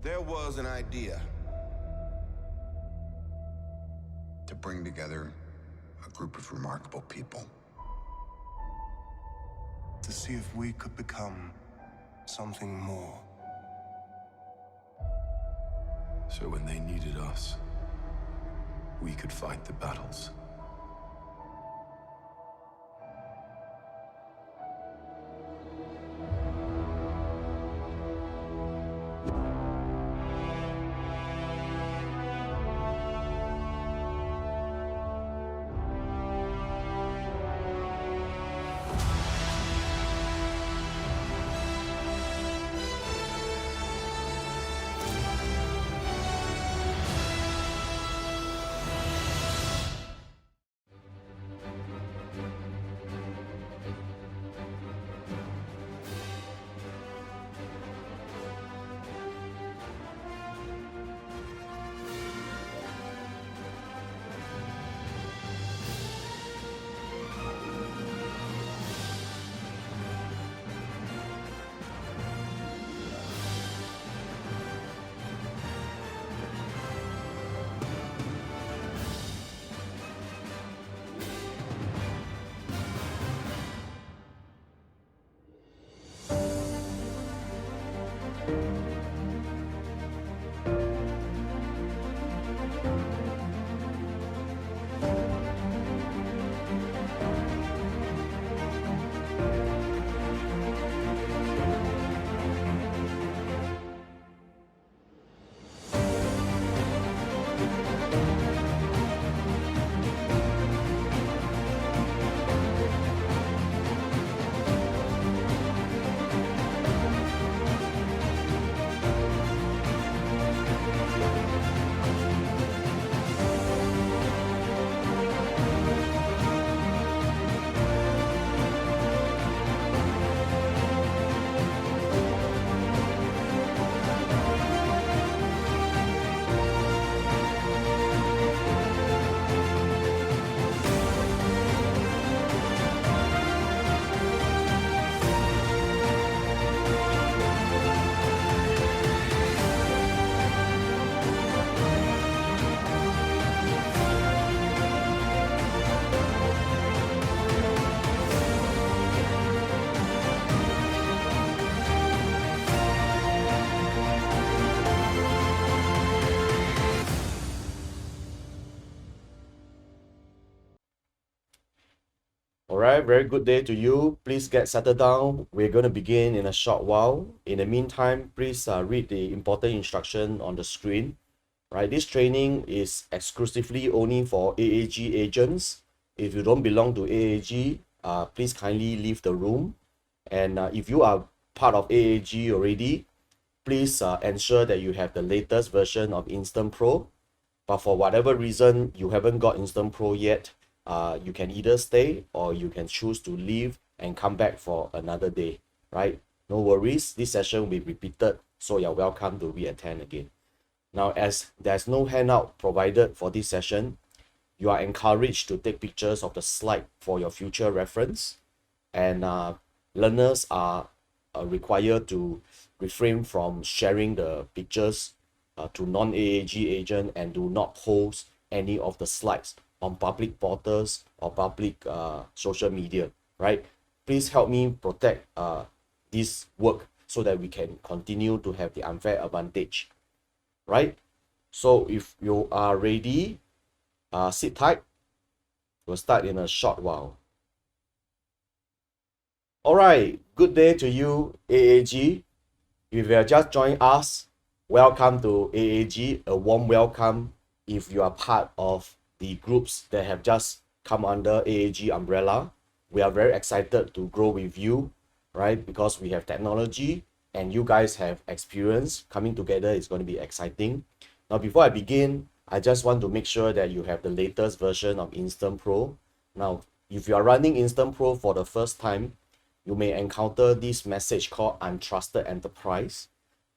There was an idea to bring together a group of remarkable people. To see if we could become something more. So when they needed us, we could fight the battles. Alright, very good day to you. Please get settled down. We're going to begin in a short while. In the meantime, please read the important instruction on the screen. Right, this training is exclusively only for AAG agents. If you don't belong to AAG, please kindly leave the room. And if you are part of AAG already, please ensure that you have the latest version of InstantPro. But for whatever reason you haven't got InstantPro yet, you can either stay or you can choose to leave and come back for another day, right? No worries, this session will be repeated, so you're welcome to re-attend again. Now, as there's no handout provided for this session, you are encouraged to take pictures of the slide for your future reference, and learners are required to refrain from sharing the pictures to non-AAG agent and do not post any of the slides on public portals or public social media, right? Please help me protect this work so that we can continue to have the unfair advantage, right? So if you are ready, sit tight. We'll start in a short while. All right, good day to you, AAG. If you have just joined us, welcome to AAG, a warm welcome if you are part of the groups that have just come under AAG umbrella. We are very excited to grow with you, right? Because we have technology and you guys have experience. Coming together is going to be exciting. Now, before I begin, I just want to make sure that you have the latest version of InstantPro. Now, if you are running InstantPro for the first time, you may encounter this message called Untrusted Enterprise.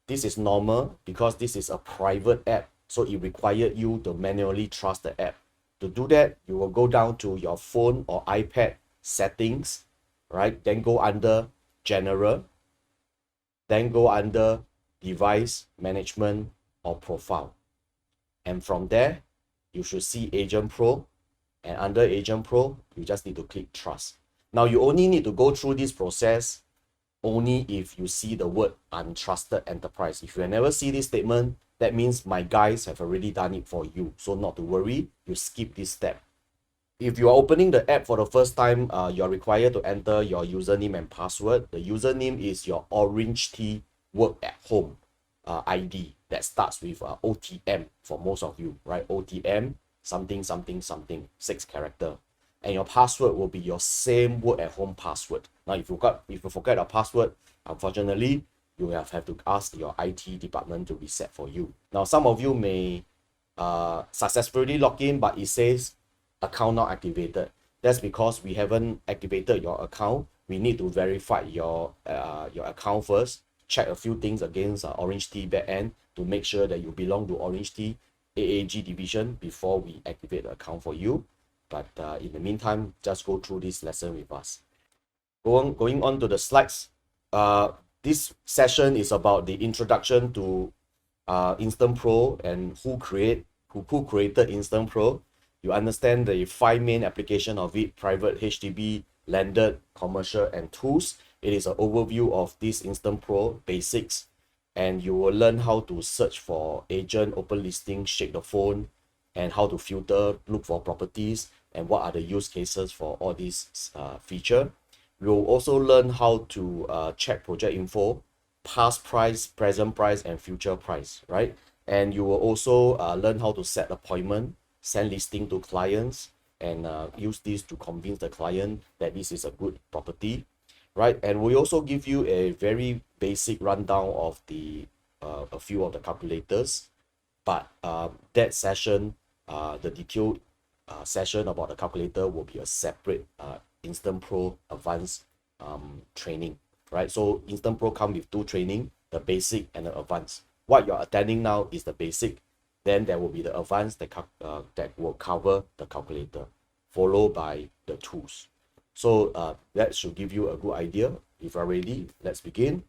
This is normal because this is a private app, so it required you to manually trust the app. To do that, you will go down to your phone or iPad settings, right? Then go under General, then go under device management or profile. And from there, you should see Agent Pro. And under Agent Pro, you just need to click Trust. Now, you only need to go through this process only if you see the word Untrusted Enterprise. If you never see this statement, that means my guys have already done it for you. So not to worry, you skip this step. If you are opening the app for the first time, you're required to enter your username and password. The username is your OrangeTee Work at Home ID that starts with OTM for most of you, right? OTM something something something 6 character, and your password will be your same work at home password. Now, if you forget a password, unfortunately, you have to ask your IT department to reset for you. Now, some of you may successfully log in, but it says account not activated. That's because we haven't activated your account. We need to verify your account first, check a few things against OrangeTee backend to make sure that you belong to OrangeTee AAG division before we activate the account for you. But in the meantime, just go through this lesson with us. Going on to the slides. This session is about the introduction to InstantPro and who created InstantPro. You understand the 5 main application of it: private, HDB, landed, commercial, and tools. It is an overview of this InstantPro basics, and you will learn how to search for agent, open listing, shake the phone, and how to filter, look for properties, and what are the use cases for all these feature. We will also learn how to check project info, past price, present price, and future price, right? And you will also learn how to set appointment, send listing to clients, and use this to convince the client that this is a good property, right? And we also give you a very basic rundown of the a few of the calculators, but that session, the detailed session about the calculator will be a separate InstantPro advanced training, right? So InstantPro come with 2 training, the basic and the advanced. What you're attending now is the basic. Then there will be the advanced that will cover the calculator, followed by the tools. So that should give you a good idea. If you're ready, let's begin.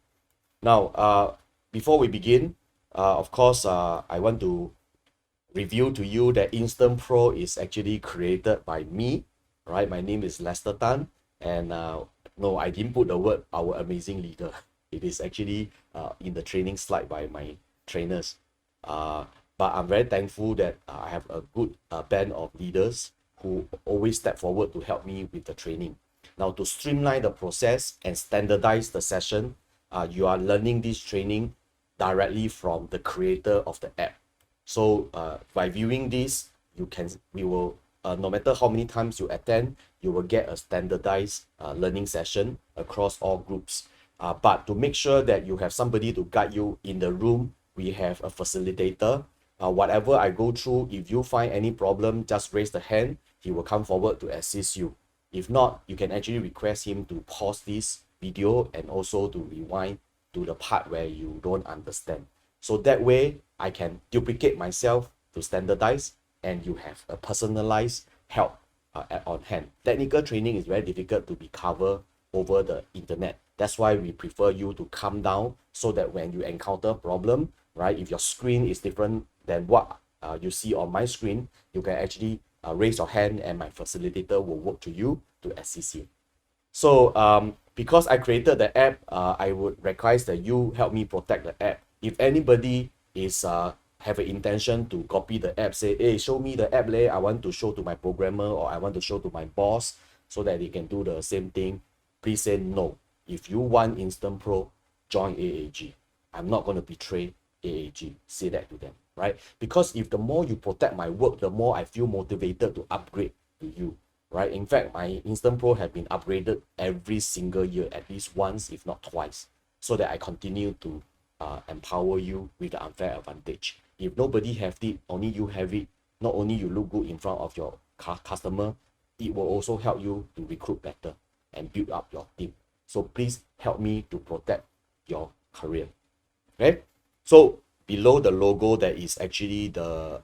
Now, before we begin, of course, I want to reveal to you that InstantPro is actually created by me, right? My name is Lester Tan, and no, I didn't put the word our amazing leader. It is actually in the training slide by my trainers. But I'm very thankful that I have a good band of leaders who always step forward to help me with the training. Now, to streamline the process and standardize the session, you are learning this training directly from the creator of the app. So by viewing this, we will no matter how many times you attend, you will get a standardized learning session across all groups. But to make sure that you have somebody to guide you in the room, we have a facilitator. Whatever I go through, if you find any problem, just raise the hand. He will come forward to assist you. If not, you can actually request him to pause this video and also to rewind to the part where you don't understand. So that way, I can duplicate myself to standardize, and you have a personalized help on hand. Technical training is very difficult to be covered over the internet. That's why we prefer you to come down so that when you encounter problem, right, if your screen is different than what you see on my screen, you can actually raise your hand and my facilitator will work to you to assist you. So because I created the app, I would request that you help me protect the app. If anybody is have an intention to copy the app, say, hey, show me the app, I want to show to my programmer or I want to show to my boss so that they can do the same thing, please say no. If you want InstantPro, join AAG. I'm not going to betray AAG. Say that to them, right? Because if the more you protect my work, the more I feel motivated to upgrade to you, right? In fact, my InstantPro have been upgraded every single year, at least once, if not twice, so that I continue to empower you with the unfair advantage. If nobody have it, only you have it, not only you look good in front of your customer, it will also help you to recruit better and build up your team. So please help me to protect your career. Okay, so below the logo there is actually the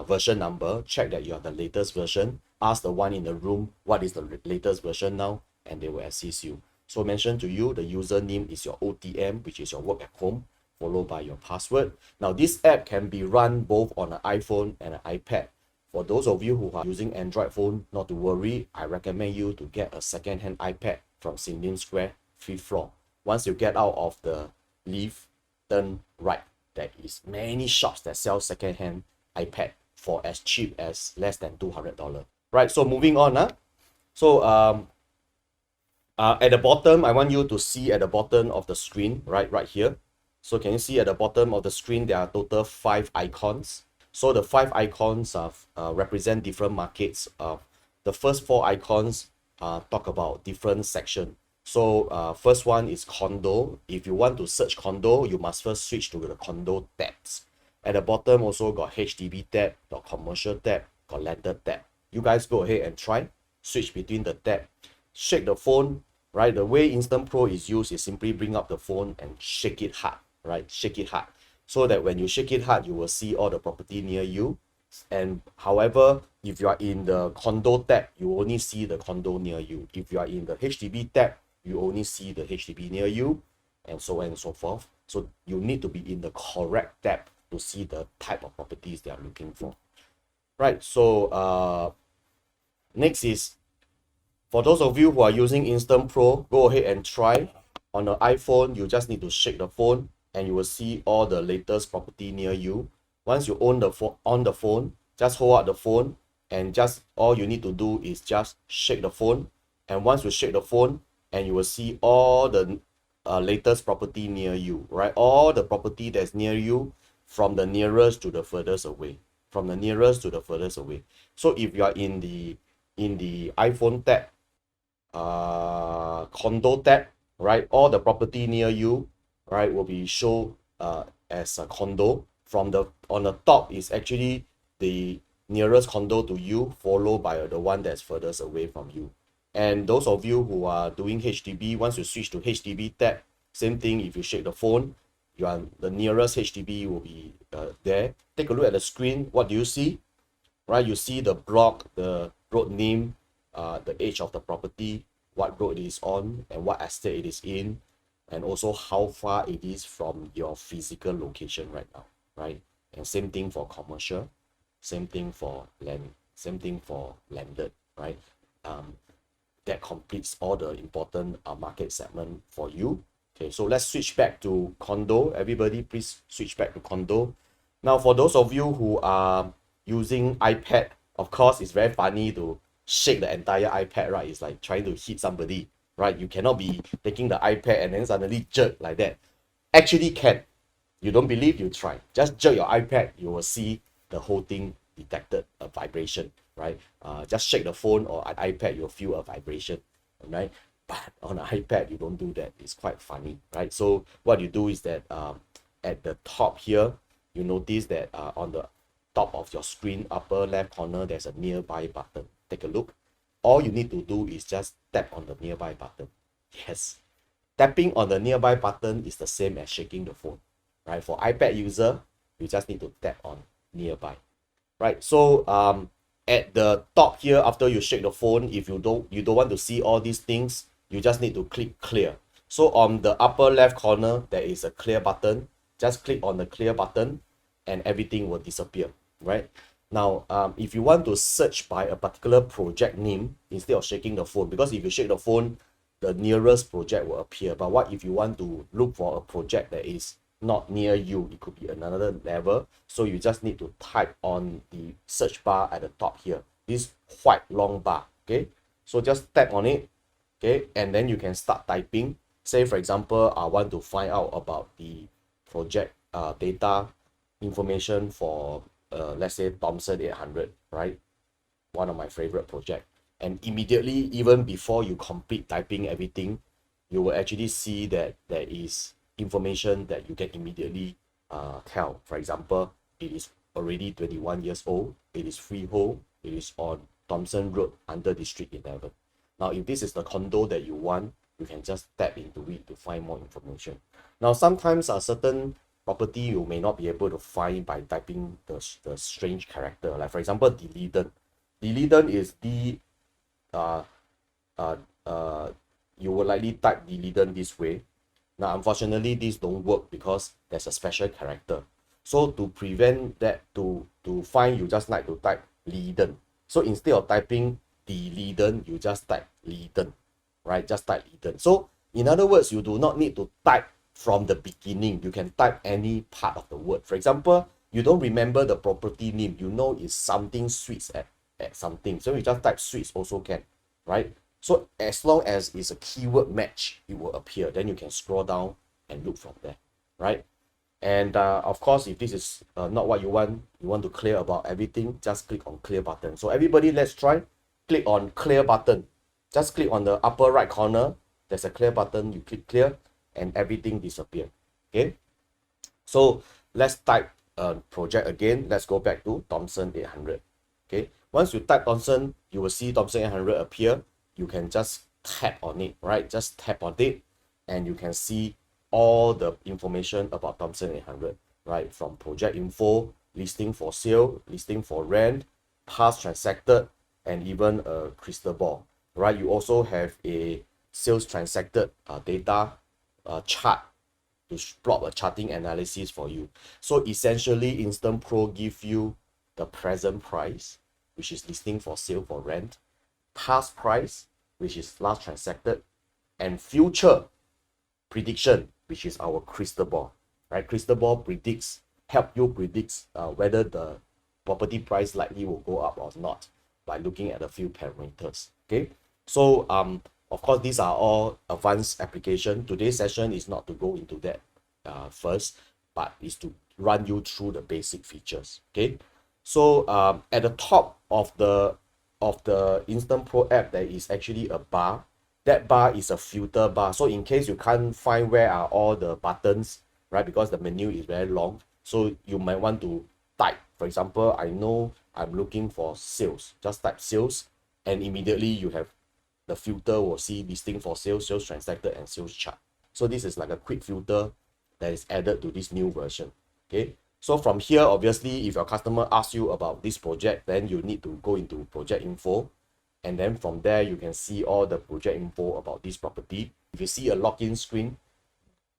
version number. Check that you are the latest version. Ask the one in the room what is the latest version now, and they will assist you. So mention to you, the username is your OTM, which is your work at home. followed by your password. Now this app can be run both on an iPhone and an iPad. For those of you who are using Android phone, not to worry, I recommend you to get a second-hand iPad from St. Lim Square, 5th floor. Once you get out of the lift, turn right. There is many shops that sell second-hand iPad for as cheap as less than $200. Right, so moving on. So at the bottom, I want you to see at the bottom of the screen, right here. So can you see at the bottom of the screen, there are total 5 icons. So the 5 icons represent different markets. The first 4 icons talk about different sections. So first one is condo. If you want to search condo, you must first switch to the condo tabs. At the bottom also got HDB tab, got commercial tab, got landed tab. You guys go ahead and try. Switch between the tab. Shake the phone, right? The way InstantPro is used is simply bring up the phone and shake it hard, right? Shake it hard. So that when you shake it hard, you will see all the property near you. And however, if you are in the condo tab, you only see the condo near you. If you are in the HDB tab, you only see the HDB near you, and so on and so forth. So you need to be in the correct tab to see the type of properties they are looking for. Right, so next is, for those of you who are using InstantPro, go ahead and try. On the iPhone, you just need to shake the phone and you will see all the latest property near you. Once you own the phone, just hold out the phone, and just all you need to do is just shake the phone. And once you shake the phone, and you will see all the latest property near you, right? All the property that's near you, from the nearest to the furthest away. From the nearest to the furthest away. So if you are in the iPhone tab, condo tab, right? All the property near you, right, will be shown as a condo. On the top is actually the nearest condo to you, followed by the one that's furthest away from you. And those of you who are doing HDB, once you switch to HDB tab, same thing. If you shake the phone, the nearest HDB will be there. Take a look at the screen. What do you see? Right, you see the block, the road name, the age of the property, what road it is on, and what estate it is in, and also how far it is from your physical location right now, right? And same thing for commercial, same thing for land, same thing for landed, right? That completes all the important market segment for you. Okay, so let's switch back to condo. Everybody, please switch back to condo. Now, for those of you who are using iPad, of course, it's very funny to shake the entire iPad, right? It's like trying to hit somebody, right? You cannot be taking the iPad and then suddenly jerk like that. Actually can. You don't believe, you try. Just jerk your iPad, you will see the whole thing detected a vibration, right? Just shake the phone or an iPad, you'll feel a vibration, right? But on an iPad, you don't do that. It's quite funny, right? So what you do is that at the top here, you notice that on the top of your screen, upper left corner, there's a nearby button. Take a look. All you need to do is just tap on the nearby button. Yes, tapping on the nearby button is the same as shaking the phone, right? For iPad user, you just need to tap on nearby, right? So at the top here, after you shake the phone, if you don't want to see all these things, you just need to click clear. So on the upper left corner, there is a clear button. Just click on the clear button and everything will disappear, right? Now, if you want to search by a particular project name instead of shaking the phone, because if you shake the phone, the nearest project will appear. But what if you want to look for a project that is not near you? It could be another level. So you just need to type on the search bar at the top here, this white long bar, okay? So just tap on it, okay? And then you can start typing. Say, for example, I want to find out about the project data information for let's say Thomson 800, right? One of my favorite project. And immediately, even before you complete typing everything, you will actually see that there is information that you can immediately tell. For example, it is already 21 years old, it is freehold, it is on Thomson Road under District 11. Now, if this is the condo that you want, you can just tap into it to find more information. Now, sometimes a certain property you may not be able to find by typing the strange character. Like for example, deleted. Deleted is you will likely type deleted this way, Now, unfortunately, these don't work because there's a special character. So to prevent that, to find, you just like to type Liden. So instead of typing the Liden, you just type Liden, right? Just type Liden. So in other words, you do not need to type from the beginning. You can type any part of the word. For example, you don't remember the property name. You know it's something sweets at something. So you just type sweets also can, right? So as long as it's a keyword match, it will appear. Then you can scroll down and look from there, right? And of course, if this is not what you want to clear about everything, just click on clear button. So everybody, let's try. Click on clear button. Just click on the upper right corner. There's a clear button. You click clear and everything disappear. Okay. So let's type project again. Let's go back to Thomson 800. Okay. Once you type Thomson, you will see Thomson 800 appear. You can just tap on it, right? Just tap on it and you can see all the information about Thomson 800, right? From project info, listing for sale, listing for rent, past transacted, and even a crystal ball, right? You also have a sales transacted data chart to plot a charting analysis for you. So essentially, InstantPro give you the present price, which is listing for sale for rent, past price, which is last transacted, and future prediction, which is our crystal ball, right? Crystal ball help you predict whether the property price likely will go up or not by looking at a few parameters. Okay, so of course, these are all advanced application. Today's session is not to go into that first, but is to run you through the basic features. Okay, so at the top of the InstantPro app, there is actually a bar. That bar is a filter bar. So in case you can't find where are all the buttons, right? Because the menu is very long. So you might want to type. For example, I know I'm looking for sales. Just type sales and immediately you have the filter will see listing for sales, sales transacted, and sales chart. So this is like a quick filter that is added to this new version. Okay. So from here, obviously, if your customer asks you about this project, then you need to go into project info. And then from there, you can see all the project info about this property. If you see a login screen,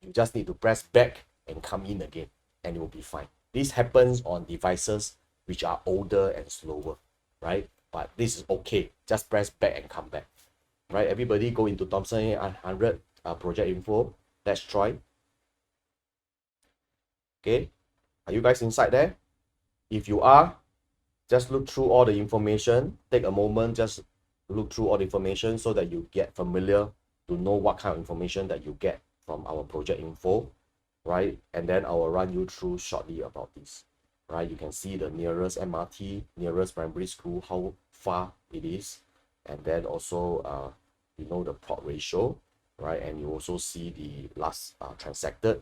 you just need to press back and come in again, and it will be fine. This happens on devices which are older and slower, right? But this is okay. Just press back and come back, right? Everybody go into Thomson 800 project info. Let's try. Okay, are you guys inside there? If you are, just look through all the information. Take a moment, just look through all the information so that you get familiar to know what kind of information that you get from our project info, right? And then I will run you through shortly about this, right? You can see the nearest MRT, nearest primary school, how far it is. And then also, you know, the plot ratio, right? And you also see the last transacted,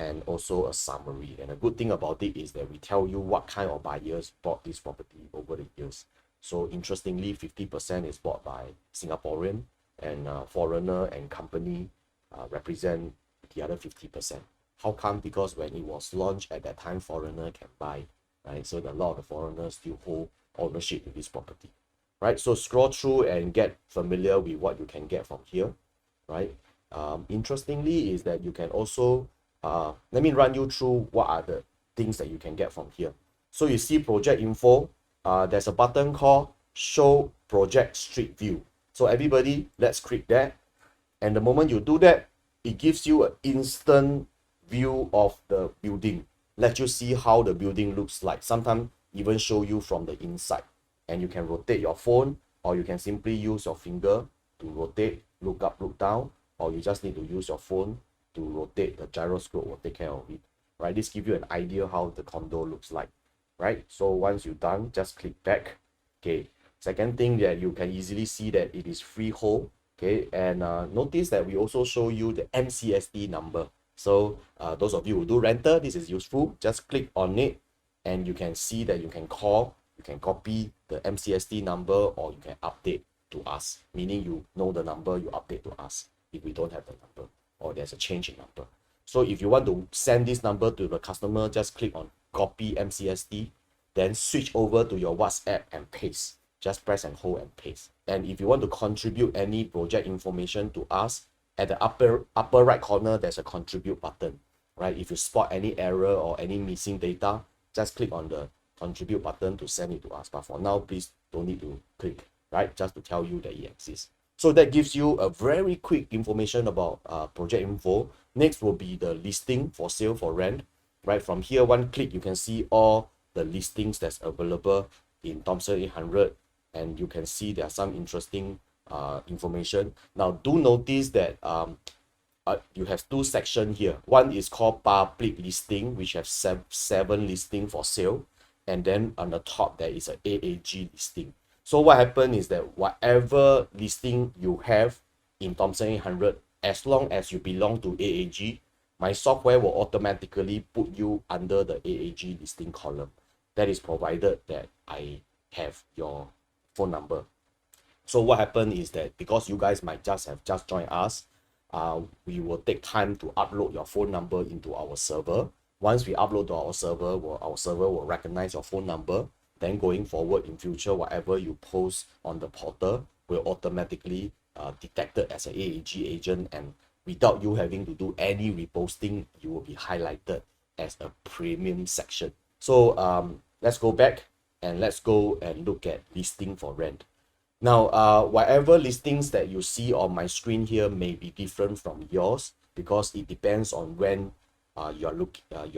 and also a summary. And a good thing about it is that we tell you what kind of buyers bought this property over the years. So interestingly, 50% is bought by Singaporean, and foreigner and company represent the other 50%. How come? Because when it was launched at that time, foreigner can buy, right? So a lot of the foreigners still hold ownership in this property, right? So scroll through and get familiar with what you can get from here, right? Interestingly is that you can also let me run you through what are the things that you can get from here. So you see project info, there's a button called show project street view. So everybody, let's click that. And the moment you do that, it gives you an instant view of the building. Let you see how the building looks like. Sometimes even show you from the inside. And you can rotate your phone, or you can simply use your finger to rotate, look up, look down, or you just need to use your phone to rotate. The gyroscope will take care of it, right? This gives you an idea how the condo looks like, right? So once you're done, just click back. Okay, second thing that you can easily see that it is freehold. Okay, and notice that we also show you the MCSD number. So those of you who do rental, this is useful. Just click on it and you can see that you can call, you can copy the MCSD number, or you can update to us, meaning you know the number, you update to us if we don't have the number, or there's a change in number. So if you want to send this number to the customer, just click on copy MCSD, then switch over to your WhatsApp and paste. Just press and hold and paste. And if you want to contribute any project information to us, at the upper right corner, there's a contribute button, right? If you spot any error or any missing data, just click on the contribute button to send it to us. But for now, please don't need to click, right? Just to tell you that it exists. So that gives you a very quick information about project info. Next will be the listing for sale for rent, right? From here, one click, you can see all the listings that's available in Thomson 800, and you can see there are some interesting information. Now, do notice that you have two sections here. One is called public listing, which have seven listings for sale, and then on the top there is a AAG listing. So what happened is that whatever listing you have in Thomson 800, as long as you belong to AAG, my software will automatically put you under the AAG listing column. That is provided that I have your phone number. So what happened is that because you guys might have just joined us, we will take time to upload your phone number into our server. Once we upload to our server will recognize your phone number. Then going forward in future, whatever you post on the portal will automatically detected as an AAG agent, and without you having to do any reposting, you will be highlighted as a premium section. So let's go back and let's go and look at listing for rent. Now, whatever listings that you see on my screen here may be different from yours because it depends on when you're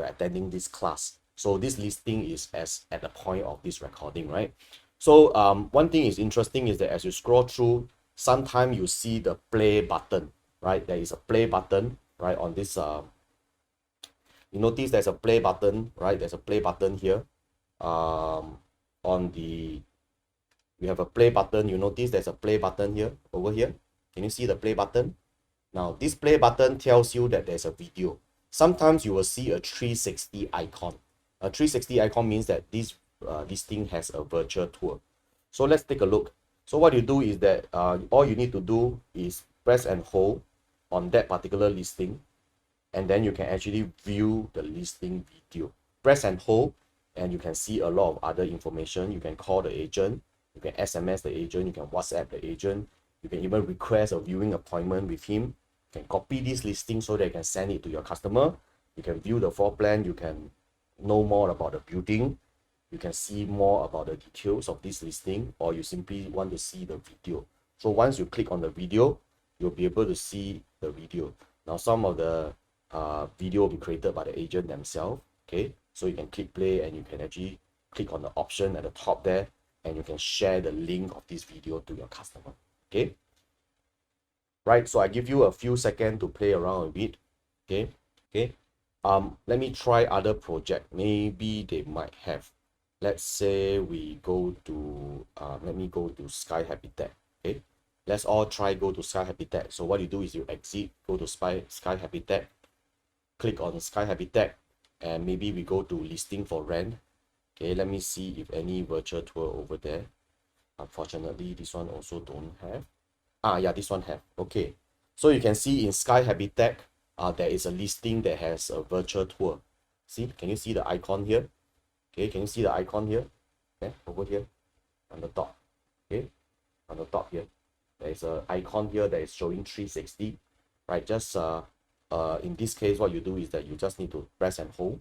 attending this class. So this listing is at the point of this recording, right? So one thing is interesting is that as you scroll through, sometimes you see the play button, right? There is a play button, right, on this. You notice there's a play button, right? There's a play button here. We have a play button. You notice there's a play button here, over here. Can you see the play button? Now, this play button tells you that there's a video. Sometimes you will see a 360 icon. A 360 icon means that this listing has a virtual tour. So let's take a look. So what you do is that all you need to do is press and hold on that particular listing, and then you can actually view the listing video. Press and hold, and you can see a lot of other information. You can call the agent, you can SMS the agent, you can WhatsApp the agent, you can even request a viewing appointment with him. You can copy this listing so that you can send it to your customer. You can view the floor plan, you can know more about the building, you can see more about the details of this listing, or you simply want to see the video. So once you click on the video, you'll be able to see the video. Now some of the video will be created by the agent themselves, okay? So you can click play and you can actually click on the option at the top there, and you can share the link of this video to your customer, okay? Right, so I give you a few seconds to play around a bit, okay? Let me try other project. Maybe they might have. Let's say we go to let me go to Sky Habitat. Okay, let's all try go to Sky Habitat. So what you do is you exit, go to Sky Habitat, click on Sky Habitat, and maybe we go to listing for rent. Okay, let me see if any virtual tour over there. Unfortunately, this one also don't have. Yeah, this one have. Okay, so you can see in Sky Habitat, there is a listing that has a virtual tour. See, can you see the icon here? Okay, can you see the icon here? Okay, over here on the top. Okay, on the top here, there is an icon here that is showing 360. Right, just in this case, what you do is that you just need to press and hold.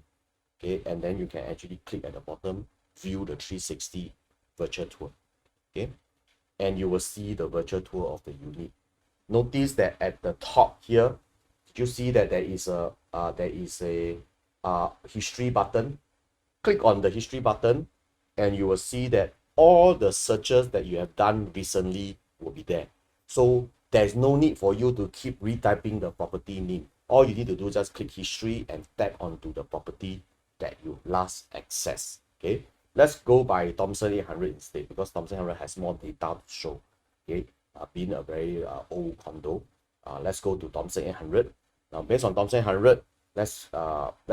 Okay, and then you can actually click at the bottom, view the 360 virtual tour. Okay, and you will see the virtual tour of the unit. Notice that at the top here, did you see that there is a history button? Click on the history button, and you will see that all the searches that you have done recently will be there. So there's no need for you to keep retyping the property name. All you need to do is just click history and tap onto the property that you last accessed. Okay, let's go by Thomson 800 instead, because Thomson 800 has more data to show. Okay, being a very old condo, let's go to Thomson 800. Now, based on Thomson 800, let's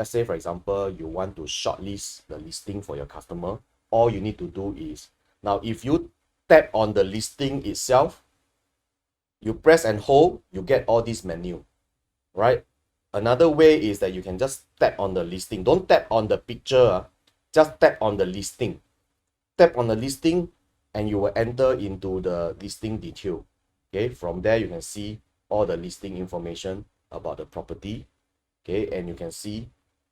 say for example you want to shortlist the listing for your customer. All you need to do is, now if you tap on the listing itself, you press and hold, you get all this menu, right? Another way is that you can just tap on the listing. Don't tap on the picture, just tap on the listing. Tap on the listing and you will enter into the listing detail. Okay, from there you can see all the listing information about the property. Okay, and you can see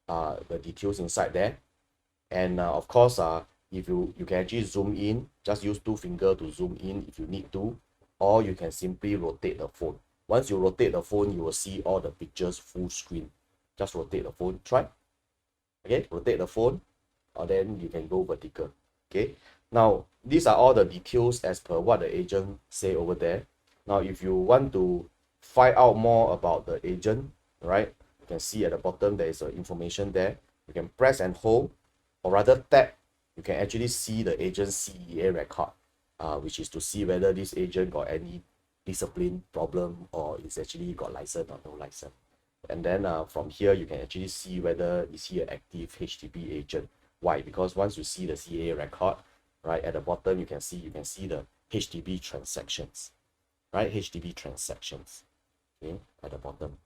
the details inside there. And of course, if you can actually zoom in, just use 2 fingers to zoom in if you need to, or you can simply rotate the phone. Once you rotate the phone, you will see all the pictures full screen. Just rotate the phone, try. Okay, rotate the phone, or then you can go vertical. Okay, now these are all the details as per what the agent say over there. Now if you want to find out more about the agent, right, you can see at the bottom there is information there. You can press and hold, or rather tap. You can actually see the agent's CEA record, which is to see whether this agent got any discipline problem or is actually got license or no license. And then from here you can actually see whether is he an active HDB agent. Why? Because once you see the CEA record, right, at the bottom you can see the HDB transactions, right? HDB transactions. Okay, at the bottom.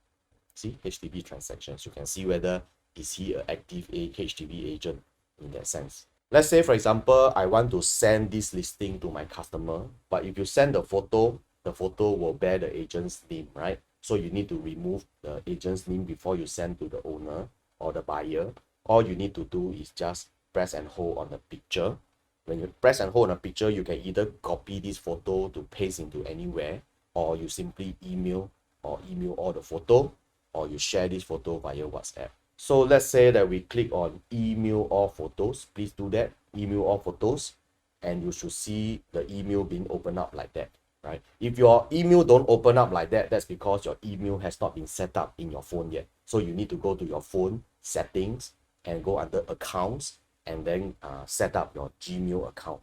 See HDB transactions. You can see whether is he an active HDB agent in that sense. Let's say, for example, I want to send this listing to my customer, but if you send the photo will bear the agent's name, right? So you need to remove the agent's name before you send to the owner or the buyer. All you need to do is just press and hold on the picture. When you press and hold on a picture, you can either copy this photo to paste into anywhere, or you simply email all the photo, or you share this photo via WhatsApp. So let's say that we click on email all photos. Please do that, email all photos, and you should see the email being opened up like that, right? If your email don't open up like that, that's because your email has not been set up in your phone yet. So you need to go to your phone settings and go under accounts, and then set up your Gmail account.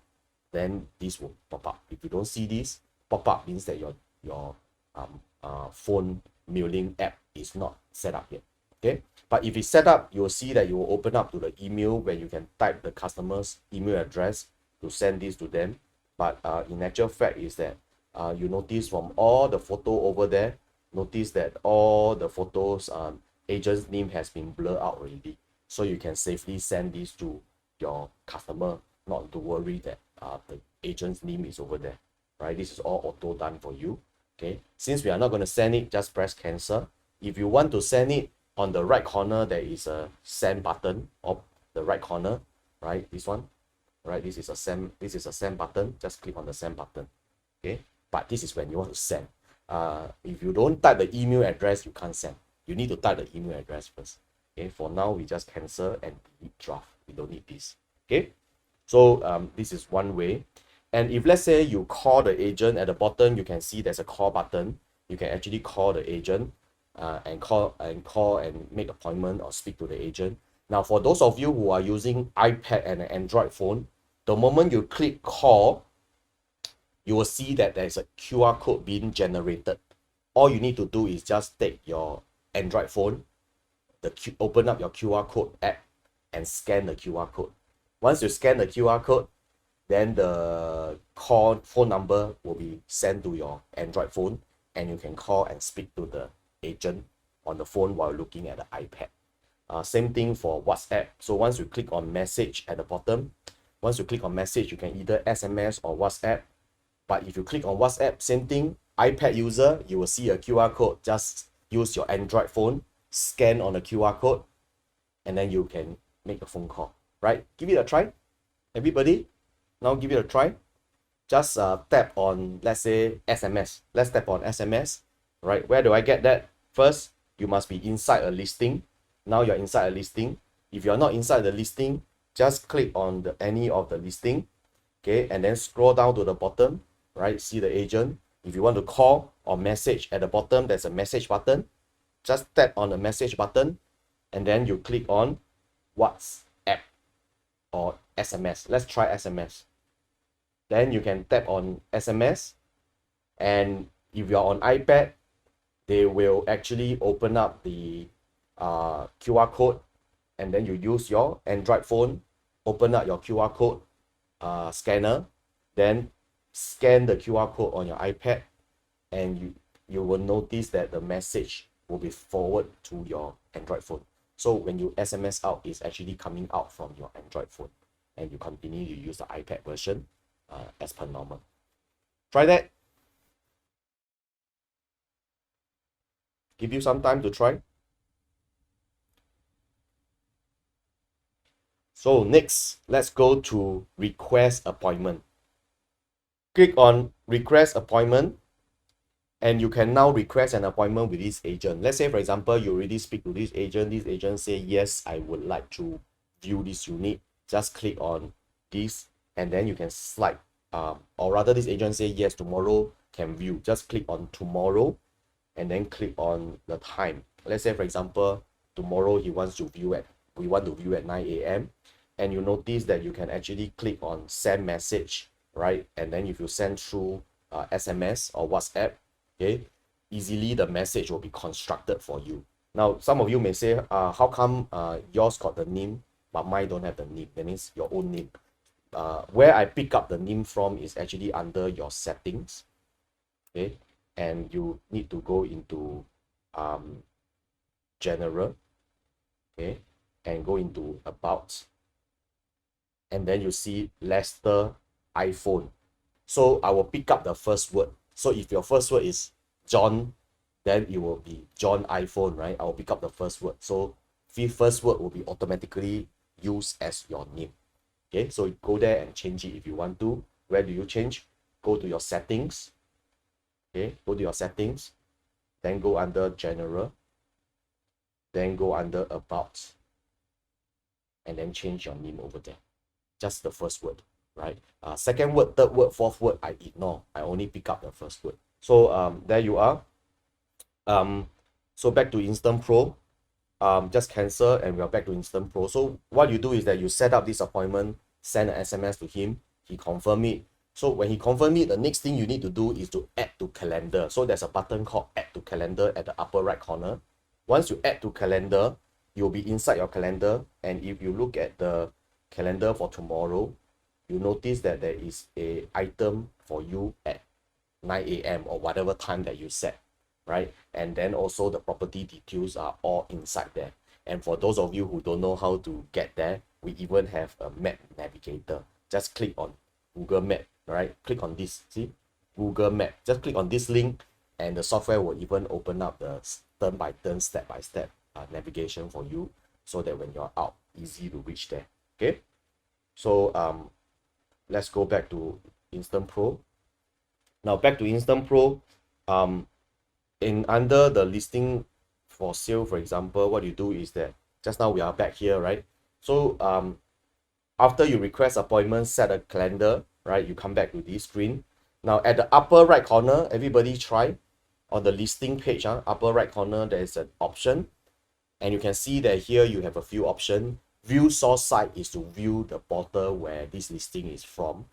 Then this will pop up. If you don't see this pop up, means that your phone mailing app is not set up yet. Okay, but if it's set up, you'll see that you will open up to the email where you can type the customer's email address to send this to them. But in actual fact is that you notice from all the photo over there, notice that all the photos agent's name has been blurred out already, so you can safely send this to your customer, not to worry that the agent's name is over there, right? This is all auto done for you. Okay, since we are not going to send it, just press cancel. If you want to send it, on the right corner there is a send button, or the right corner, right, this one, right, this is a send button. Just click on the send button. Okay, but this is when you want to send. If you don't type the email address, you can't send. You need to type the email address first. Okay, for now we just cancel and delete draft. We don't need this. Okay, so this is one way. And if let's say you call the agent, at the bottom you can see there's a call button. You can actually call the agent and call and make appointment or speak to the agent. Now for those of you who are using iPad and an Android phone, the moment you click call, you will see that there's a QR code being generated. All you need to do is just take your Android phone, open up your QR code app and scan the QR code. Once you scan the QR code, then the phone number will be sent to your Android phone, and you can call and speak to the agent on the phone while looking at the iPad. Same thing for WhatsApp. So once you click on message at the bottom, once you click on message, you can either SMS or WhatsApp. But if you click on WhatsApp, same thing, iPad user, you will see a QR code. Just use your Android phone, scan on the QR code, and then you can make a phone call, right? Give it a try, everybody. Now give it a try. Just tap on, let's say, SMS. Let's tap on SMS, right? Where do I get that? First, you must be inside a listing. Now you're inside a listing. If you're not inside the listing, just click on any of the listing, okay? And then scroll down to the bottom, right? See the agent. If you want to call or message, at the bottom, there's a message button. Just tap on the message button, and then you click on WhatsApp or SMS. Let's try SMS. Then you can tap on SMS, and if you're on iPad, they will actually open up the QR code, and then you use your Android phone, open up your QR code scanner, then scan the QR code on your iPad, and you will notice that the message will be forwarded to your Android phone. So when you SMS out, it's actually coming out from your Android phone, and you continue to use the iPad version as per normal. Try that. Give you some time to try. So next, let's go to request appointment. Click on request appointment, and you can now request an appointment with this agent. Let's say, for example, you already speak to this agent say, yes, I would like to view this unit. Just click on this, and then you can slide, or rather this agent say, yes, tomorrow can view. Just click on tomorrow, and then click on the time. Let's say, for example, tomorrow we want to view at 9 a.m. And you notice that you can actually click on send message, right? And then if you send through SMS or WhatsApp, okay, easily the message will be constructed for you. Now, some of you may say, how come yours got the name, but mine don't have the name? That means your own name. Where I pick up the name from is actually under your settings, okay? And you need to go into general, okay, and go into about, and then you see Lester iPhone. So I will pick up the first word. So if your first word is John, then it will be John iPhone, right? I will pick up the first word. So the first word will be automatically used as your name. Okay, so go there and change it if you want to. Where do you change? Go to your settings. Okay, go to your settings, then go under general, then go under about, and then change your name over there. Just the first word, right? Second word, third word, fourth word, I ignore. I only pick up the first word. So there you are. So back to InstantPro. Just cancel, and we're back to InstantPro. So what you do is that you set up this appointment, send an SMS to him, he confirm it. So when he confirm it, the next thing you need to do is to add to calendar. So there's a button called add to calendar at the upper right corner. Once you add to calendar, you'll be inside your calendar, and if you look at the calendar for tomorrow, you notice that there is a item for you at 9 a.m. or whatever time that you set, right? And then also the property details are all inside there. And for those of you who don't know how to get there, we even have a map navigator. Just click on Google Map, right? Click on this, see, Google Map. Just click on this link, and the software will even open up the turn-by-turn, step-by-step navigation for you, so that when you're out, easy to reach there. Okay, so let's go back to InstantPro. Now back to InstantPro, in under the listing for sale, for example, what you do is that just now we are back here, right? So after you request appointment, set a calendar, right? You come back to this screen. Now at the upper right corner, everybody try on the listing page, upper right corner, there is an option, and you can see that here you have a few options. View source site is to view the portal where this listing is from,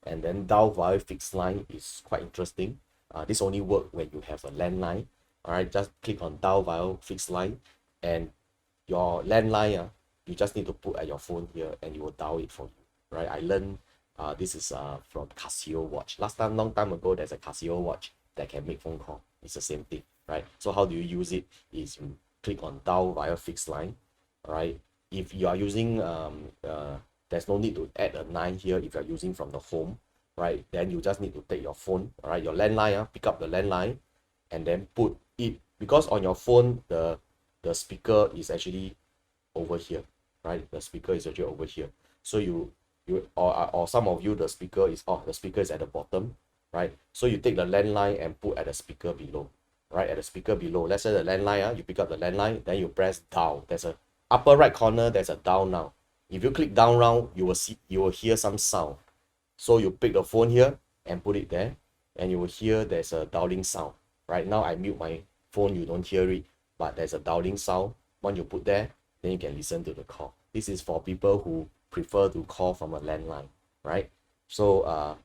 and then down via fixed line is quite interesting. This only work when you have a landline. All right, just click on down via fixed line, and your landline, you just need to put at your phone here, and it will dial it for you. Right? I learned this is from Casio watch. Long time ago, there's a Casio watch that can make phone call. It's the same thing, right? So how do you use it? Is you click on dial via fixed line. All right. If you are using there's no need to add a 9 here if you're using from the home, right? Then you just need to take your phone, all right, your landline, pick up the landline, and then put it, because on your phone the speaker is actually over here, right? The speaker is actually over here. So you or some of you, the speaker is at the bottom, right? So you take the landline and put at the speaker below, right? At the speaker below, let's say the landline, you pick up the landline, then you press down. There's a upper right corner, there's a down now. If you click down now, you will hear some sound. So you pick the phone here and put it there, and you will hear there's a dialing sound. Right now I mute my phone, you don't hear it, but there's a dialing sound. When you put there, then you can listen to the call. This is for people who prefer to call from a landline, right? So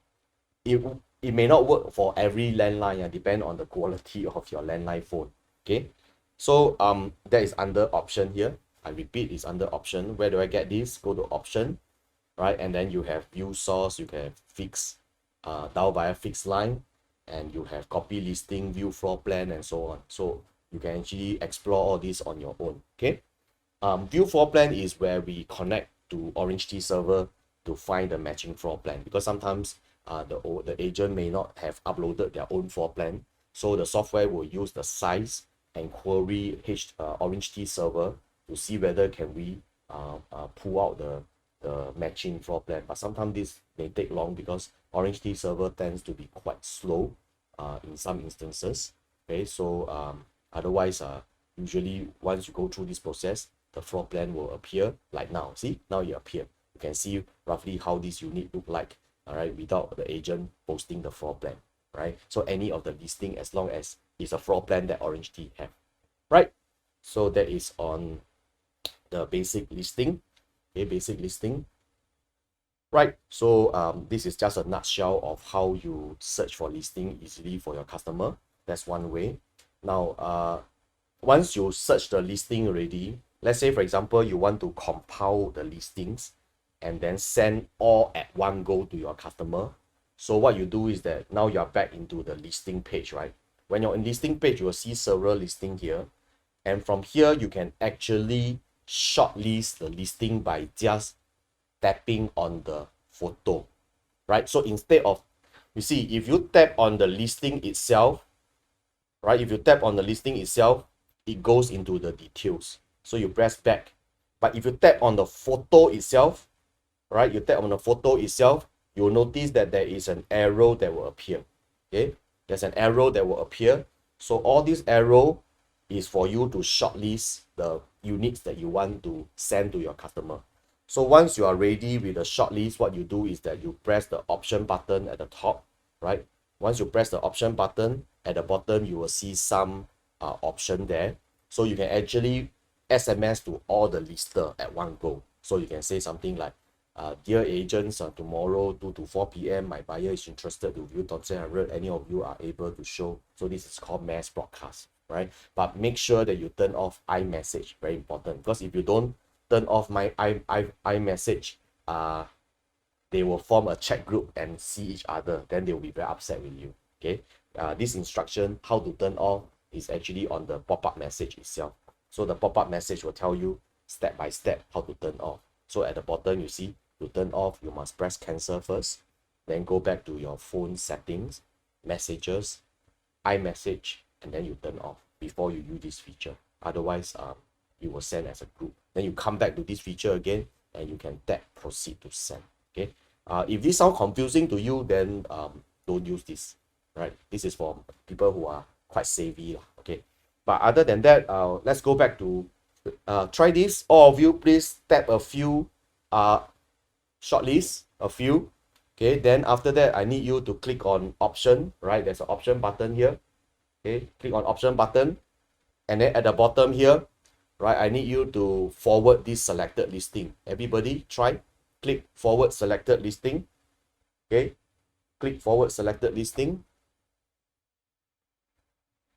it may not work for every landline, depend on the quality of your landline phone. Okay, so that is under option here. I repeat, it's under option. Where do I get this? Go to option, right? And then you have view source, you can have fixed, dial via fixed line, and you have copy listing, view floor plan, and so on. So you can actually explore all this on your own. Okay, view floor plan is where we connect to OrangeTee server to find the matching floor plan, because sometimes the agent may not have uploaded their own floor plan, so the software will use the size and query OrangeTee server to see whether can we pull out the matching floor plan. But sometimes this may take long because OrangeTee server tends to be quite slow in some instances. Okay, so otherwise, usually once you go through this process, the floor plan will appear like now. See, now it appear. You can see roughly how this unit look like, all right, without the agent posting the floor plan, right? So any of the listing, as long as it's a floor plan that OrangeTee have, right? So that is on the basic listing. Okay, basic listing. Right, so this is just a nutshell of how you search for listing easily for your customer. That's one way. Now, once you search the listing already, let's say for example you want to compile the listings and then send all at one go to your customer. So what you do is that now you are back into the listing page, right? When you're in listing page, you will see several listing here, and from here you can actually shortlist the listing by just tapping on the photo, right? So instead of, you see, if you tap on the listing itself, right, if you tap on the listing itself, it goes into the details. So you press back. But if you tap on the photo itself, right, you tap on the photo itself, you'll notice that there is an arrow that will appear. Okay, there's an arrow that will appear. So all this arrow is for you to shortlist the units that you want to send to your customer. So once you are ready with the shortlist, what you do is that you press the option button at the top, right? Once you press the option button, at the bottom you will see some option there. So you can actually SMS to all the lister at one go. So you can say something like, dear agents, tomorrow 2 to 4 p.m. my buyer is interested to view top 700. Any of you are able to show. So this is called mass broadcast, right? But make sure that you turn off iMessage, very important, because if you don't turn off my iMessage, they will form a chat group and see each other. Then they will be very upset with you. Okay, this instruction how to turn off is actually on the pop-up message itself. So the pop-up message will tell you step by step how to turn off. So at the bottom you see, to turn off you must press cancel first, then go back to your phone settings, messages, iMessage, and then you turn off before you use this feature. Otherwise you will send as a group. Then you come back to this feature again and you can tap proceed to send. Okay, if this sounds confusing to you, then don't use this, right? This is for people who are quite savvy, okay? But other than that, let's go back to try this. All of you, please tap a few shortlist, a few. Okay, then after that, I need you to click on option, right? There's an option button here. Okay, click on option button, and then at the bottom here, right, I need you to forward this selected listing. Everybody try, click forward selected listing. Okay, click forward selected listing.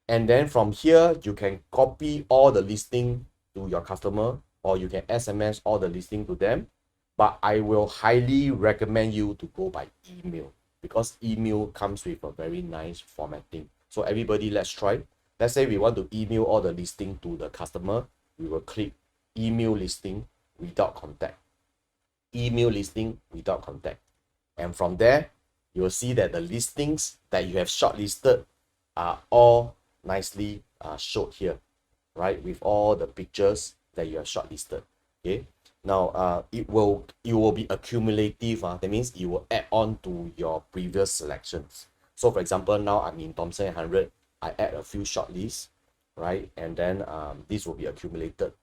And then from here, you can copy all the listing to your customer, or you can SMS all the listing to them. But I will highly recommend you to go by email, because email comes with a very nice formatting. So everybody, let's try. Let's say we want to email all the listing to the customer. We will click email listing without contact. Email listing without contact. And from there, you will see that the listings that you have shortlisted are all nicely showed here, right? With all the pictures that you have shortlisted. Okay. Now it will be accumulative. That means it will add on to your previous selections. So for example, now I'm in Thomson 100. I add a few shortlists, right? And then this will be accumulated.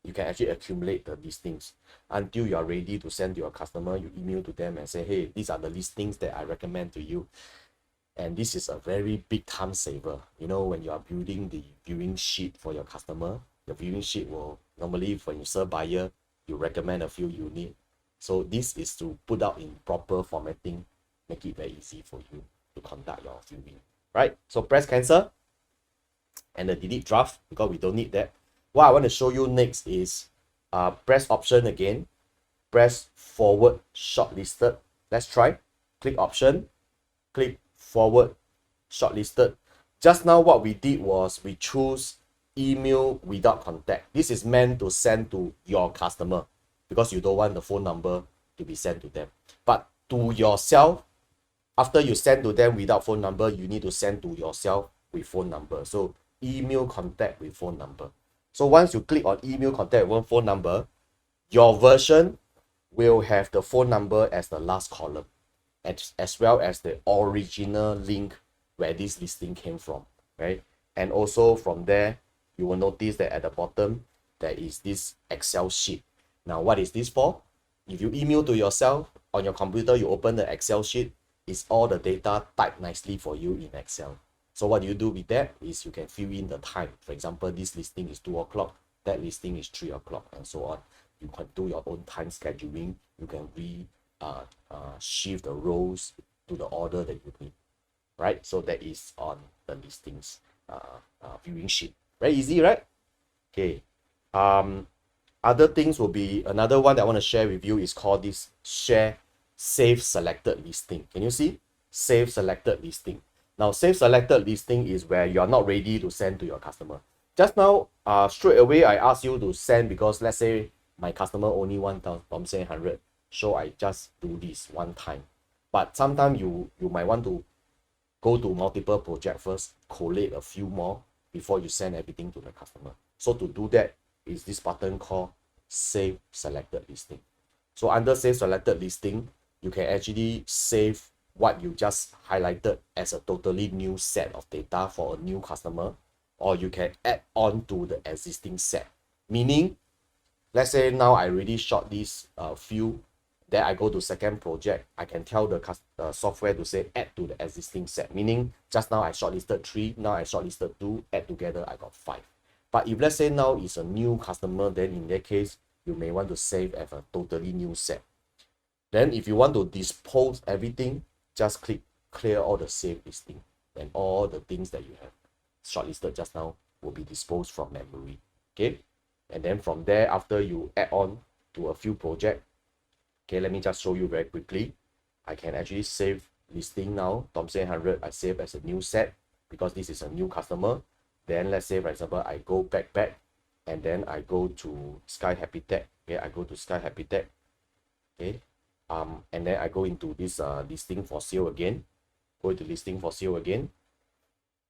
You can actually accumulate the listings until you are ready to send to your customer. You email to them and say, hey, these are the listings that I recommend to you. And this is a very big time saver. You know, when you are building the viewing sheet for your customer, the viewing sheet will normally, when you serve buyer, you recommend a few units. So this is to put out in proper formatting, make it very easy for you to conduct your viewing, right? So press cancel and the delete draft, because we don't need that. What I want to show you next is press option again, press forward shortlisted. Let's try. Click option, click forward shortlisted. Just now what we did was we choose email without contact. This is meant to send to your customer because you don't want the phone number to be sent to them. But to yourself, after you send to them without phone number, you need to send to yourself with phone number. So email contact with phone number. So once you click on email contact with phone number, your version will have the phone number as the last column, as well as the original link where this listing came from, right? And also from there, you will notice that at the bottom, there is this Excel sheet. Now, what is this for? If you email to yourself on your computer, you open the Excel sheet, it's all the data typed nicely for you in Excel. So what you do with that is you can fill in the time. For example, this listing is 2 o'clock, that listing is 3 o'clock, and so on. You can do your own time scheduling. You can shift the rows to the order that you need, right? So that is on the listings viewing sheet. Very easy, right? Okay. Other things will be, another one that I want to share with you is called this share save selected listing. Can you see? Save selected listing. Now, save selected listing is where you are not ready to send to your customer. Just now, straight away, I asked you to send because let's say my customer only 1,100. So I just do this one time. But sometimes you might want to go to multiple projects first, collate a few more before you send everything to the customer. So to do that is this button called Save Selected Listing. So under Save Selected Listing, you can actually save what you just highlighted as a totally new set of data for a new customer, or you can add on to the existing set. Meaning, let's say now I already short this few, then I go to second project, I can tell the software to say add to the existing set. Meaning, just now I shortlisted 3, now I shortlisted 2, add together I got 5. But if let's say now it's a new customer, then in that case, you may want to save as a totally new set. Then if you want to dispose everything, just click clear all the saved listing, and all the things that you have shortlisted just now will be disposed from memory. Okay, and then from there, after you add on to a few projects, okay, let me just show you very quickly. I can actually save listing now. Thompson 100, I save as a new set because this is a new customer. Then let's say, for example, I go back, and then I go to Sky Habitat. Okay, I go to Sky Habitat. Okay, and then I go into this listing for sale again. Go to listing for sale again.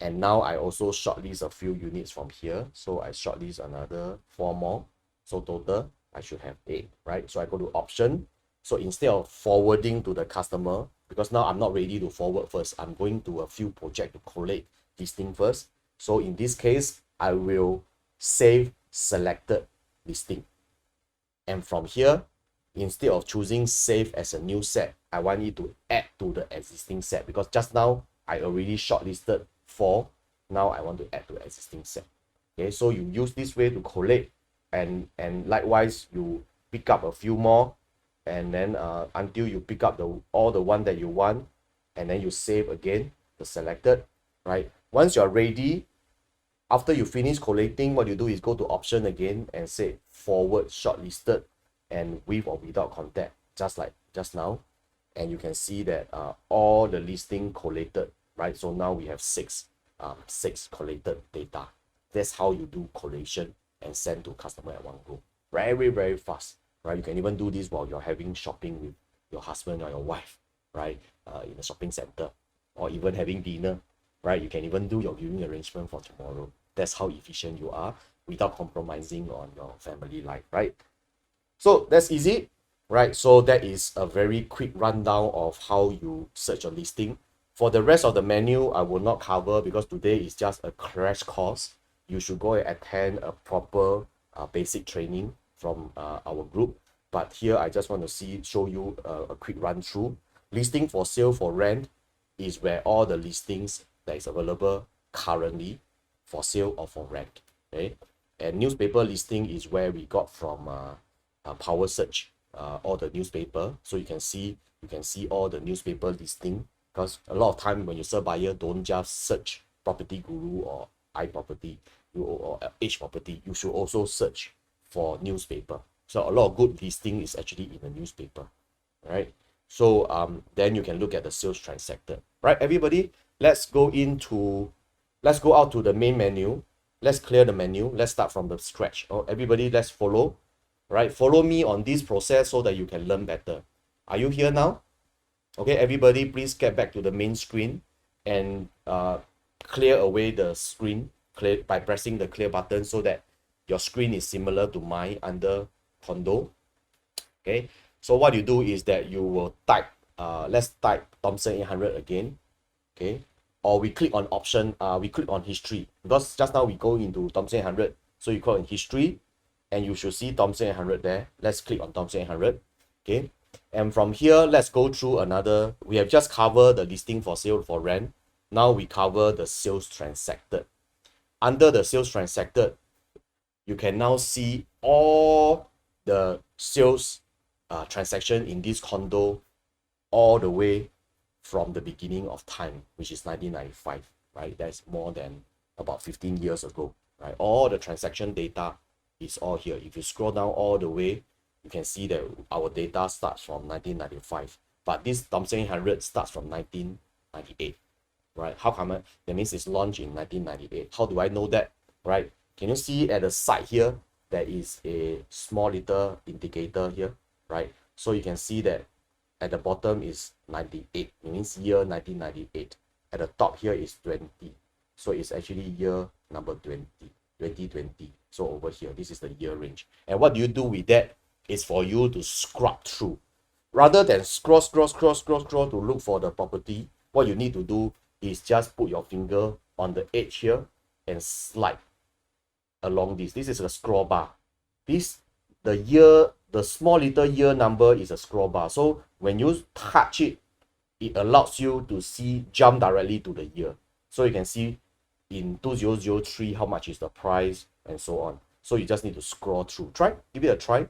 And now I also shortlist a few units from here. So I shortlist another 4 more. So total, I should have 8, right? So I go to option. So instead of forwarding to the customer, because now I'm not ready to forward first, I'm going to a few projects to collate listing first. So in this case, I will save selected listing. And from here, instead of choosing save as a new set, I want it to add to the existing set because just now I already shortlisted 4. Now I want to add to the existing set. Okay, so you use this way to collate, and likewise you pick up a few more, and then until you pick up all the one that you want, and then you save again the selected, right? Once you're ready, after you finish collating, what you do is go to option again and say forward shortlisted and with or without contact, just like just now. And you can see that all the listing collated, right? So now we have 6 collated data. That's how you do collation and send to customer at one go. Very, very fast, right? You can even do this while you're having shopping with your husband or your wife, right? In a shopping center, or even having dinner, right? You can even do your viewing arrangement for tomorrow. That's how efficient you are without compromising on your family life, right? So that's easy, right? So that is a very quick rundown of how you search a listing. For the rest of the menu, I will not cover because today is just a crash course. You should go and attend a proper basic training from our group. But here I just want to show you a quick run through. Listing for sale for rent is where all the listings that is available currently for sale or for rent. Okay, and newspaper listing is where we got from Power Search all the newspaper. So you can see all the newspaper listing, because a lot of time when you search buyer, don't just search Property Guru or iProperty or Edge Property. You should also search for newspaper. So a lot of good listing is actually in the newspaper, right? So then you can look at the sales transacted, right? Everybody, let's go out to the main menu. Let's clear the menu. Let's start from the scratch. Oh, everybody, let's follow, right? Follow me on this process so that you can learn better. Are you here now? Okay, everybody, please get back to the main screen and clear away the screen. clear by pressing the clear button so that your screen is similar to mine under condo. Okay, so what you do is that you will type, let's type Thomson 800 again. Okay, or we click on option, we click on history, because just now we go into Thomson 800, so you click on history and you should see Thomson 800 there. Let's click on Thomson 800. Okay, and from here let's go through another. We have just covered the listing for sale for rent. Now we cover the sales transacted. Under the sales transacted, you can now see all the sales transaction in this condo all the way from the beginning of time, which is 1995, right? That's more than about 15 years ago, right? All the transaction data is all here. If you scroll down all the way, you can see that our data starts from 1995, but this Thomson 800 starts from 1998, right? How come? That means it's launched in 1998. How do I know that, right? Can you see at the side here, there is a small little indicator here, right? So you can see that at the bottom is 98, it means year 1998. At the top here is 20, so it's actually year number 2020. So over here, this is the year range. And what do you do with that is for you to scrub through. Rather than scroll to look for the property, what you need to do is just put your finger on the edge here and slide along this. This is a scroll bar. The small little year number is a scroll bar. So when you touch it, it allows you to see, jump directly to the year. So you can see in 2003 how much is the price and so on. So you just need to scroll through. Give it a try.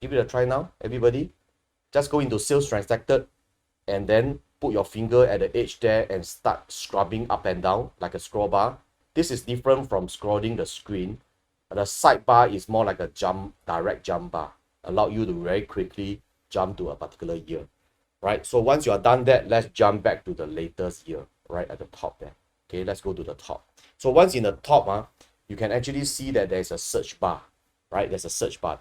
Give it a try now, everybody. Just go into sales transacted and then put your finger at the edge there and start scrubbing up and down like a scroll bar. This is different from scrolling the screen. The sidebar is more like a direct jump bar. Allow you to very quickly jump to a particular year, right? So once you are done that, let's jump back to the latest year, right at the top there. Okay, let's go to the top. So once in the top, you can actually see that there's a search bar, right? There's a search bar.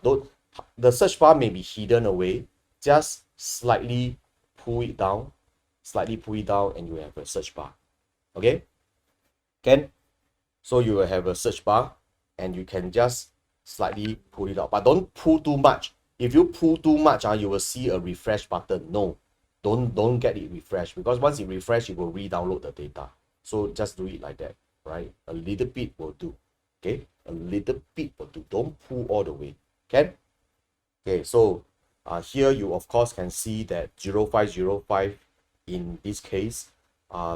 The search bar may be hidden away. Just slightly pull it down, and you have a search bar. Okay, so you will have a search bar, and you can just slightly pull it out, but don't pull too much. If you pull too much, you will see a refresh button. No, don't get it refreshed, because once it refresh, it will re-download the data. So just do it like that, right? A little bit will do. Okay, a little bit will do. Don't pull all the way. Okay, so here you of course can see that 0505 in this case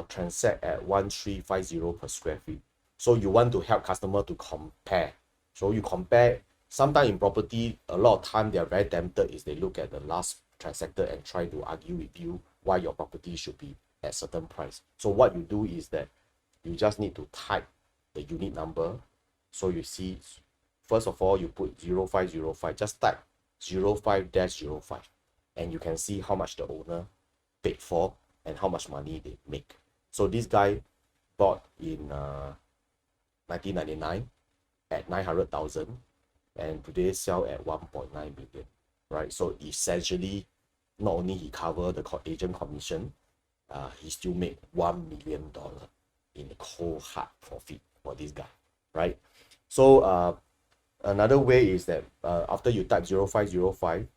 transact at 1350 per square feet. So you want to help customer to compare. So you compare. Sometimes in property, a lot of time they are very tempted is they look at the last transacted and try to argue with you why your property should be at certain price. So what you do is that you just need to type the unit number. So you see, first of all, you put 0505, just type 05-05, and you can see how much the owner paid for and how much money they make. So this guy bought in 1999 at 900,000 and today sell at 1.9 million, right? So essentially, not only he cover the agent commission, he still make $1 million in cold hard profit for this guy, right? So another way is that after you type 0505,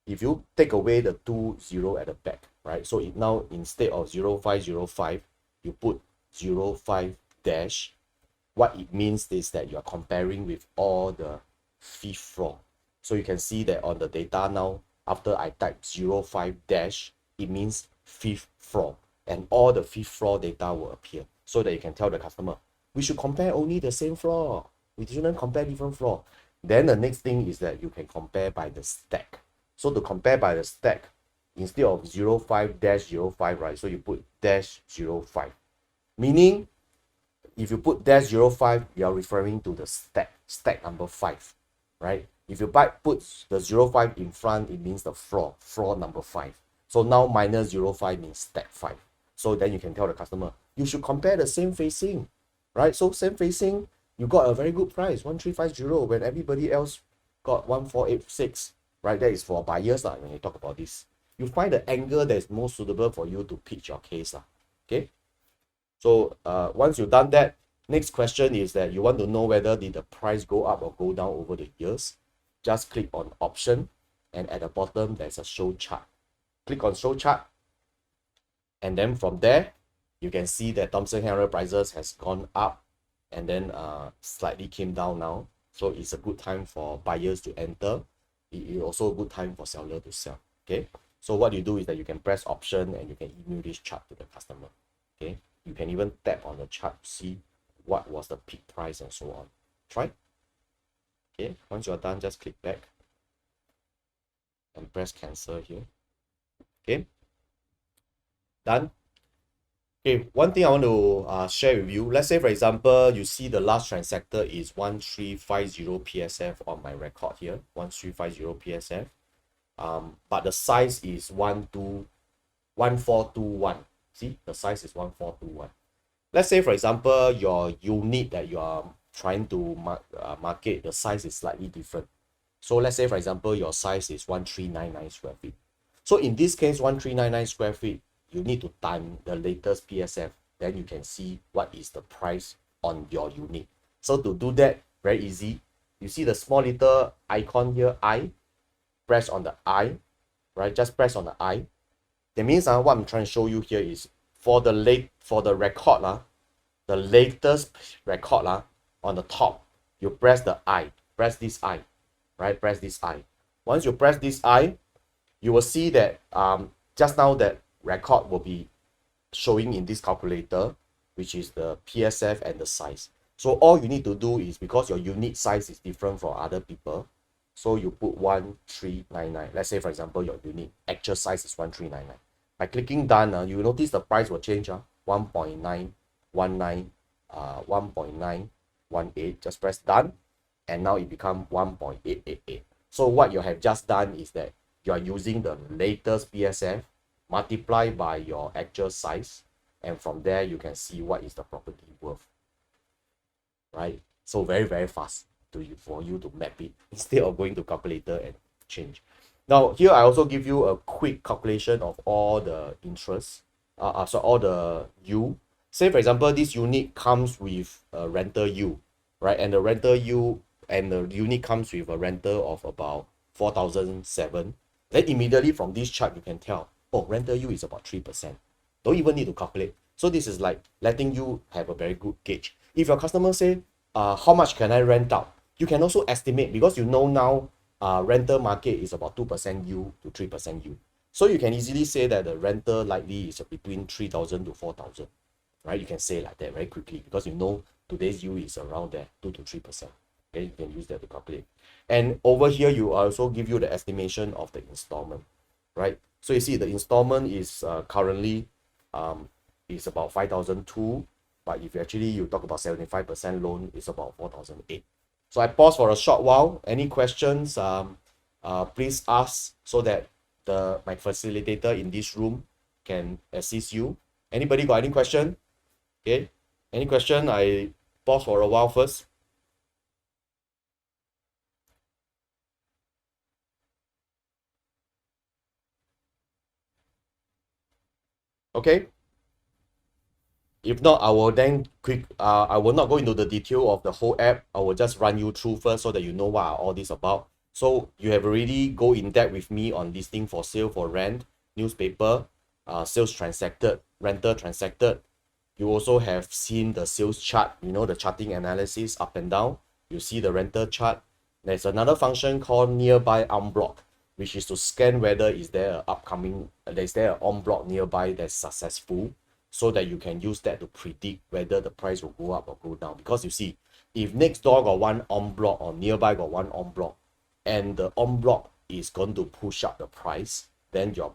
if you take away the 20 at the back, right? So it now, instead of 0505, you put 05 dash. What it means is that you are comparing with all the fifth floor. So you can see that on the data now, after I type 05 dash, it means fifth floor, and all the fifth floor data will appear, so that you can tell the customer, we should compare only the same floor. We shouldn't compare different floor. Then the next thing is that you can compare by the stack. So to compare by the stack, instead of 05-05, right? So you put -05, meaning if you put -05, you are referring to the stack number 5, right? If you put the 05 in front, it means the floor number 5. So now -05 means stack 5. So then you can tell the customer, you should compare the same facing, right? So same facing, you got a very good price, 1350, when everybody else got 1486, right? That is for buyers when you talk about this. You find the angle that is most suitable for you to pitch your case. Okay? So once you've done that, Next question is that you want to know whether did the price go up or go down over the years. Just click on option, and at the bottom there's a show chart. Click on show chart, and then from there you can see that Thomson Harrier prices has gone up and then slightly came down now. So it's a good time for buyers to enter. It is also a good time for seller to sell. Okay, so what you do is that you can press option and you can email this chart to the customer. Okay, you can even tap on the chart to see what was the peak price and so on. Try. Okay, once you're done, just click back and press cancel here. Okay, done. Okay, one thing I want to share with you. Let's say, for example, you see the last transactor is 1350 PSF on my record here, 1350 PSF. But the size is 1421. See, the size is 1421. Let's say, for example, your unit that you are trying to market, the size is slightly different. So let's say, for example, your size is 1399 square feet. So in this case, 1399 square feet, you need to time the latest PSF. Then you can see what is the price on your unit. So to do that, very easy. You see the small little icon here, I. Press on the I, right? Just press on the I. That means what I'm trying to show you here is for the record, the latest record on the top, you press the I. Press this I, right? Press this I. Once you press this I, you will see that just now that record will be showing in this calculator, which is the PSF and the size. So all you need to do is, because your unit size is different from other people, so you put 1399. Let's say, for example, your unit actual size is 1399. By clicking done, you will notice the price will change. 1.919, 1.918. Just press done, and now it becomes 1.888. So what you have just done is that you are using the latest PSF multiplied by your actual size, and from there you can see what is the property worth, right? So very, very fast for you to map it instead of going to calculator and change. Now here I also give you a quick calculation of all the interest, so all the U. Say for example, this unit comes with a rental U, right? And the rental U and the unit comes with a rental of about 4,007. Then immediately from this chart you can tell, oh, rental U is about 3%. Don't even need to calculate. So this is like letting you have a very good gauge. If your customer say, how much can I rent out? You can also estimate, because you know now rental market is about 2% U to 3% U. So you can easily say that the rental likely is between 3,000 to 4,000, right? You can say like that very quickly because you know today's U is around there, 2 to 3%. Okay, you can use that to calculate. And over here, you also give you the estimation of the installment, right? So you see the installment is currently is about 5,002, but if you talk about 75% loan, it's about 4,008. So I pause for a short while. Any questions? Please ask so that my facilitator in this room can assist you. Anybody got any question? Okay, any question? I pause for a while first. Okay. If not, I will then I will not go into the detail of the whole app. I will just run you through first so that you know what are all this about. So you have already go in depth with me on listing for sale, for rent, newspaper, sales transacted, rental transacted. You also have seen the sales chart, the charting analysis up and down. You see the rental chart. There's another function called nearby unblock, which is to scan whether is there an on-block nearby that's successful, so that you can use that to predict whether the price will go up or go down. Because you see, if next door got one on-block or nearby got one on-block, and the on-block is going to push up the price, then your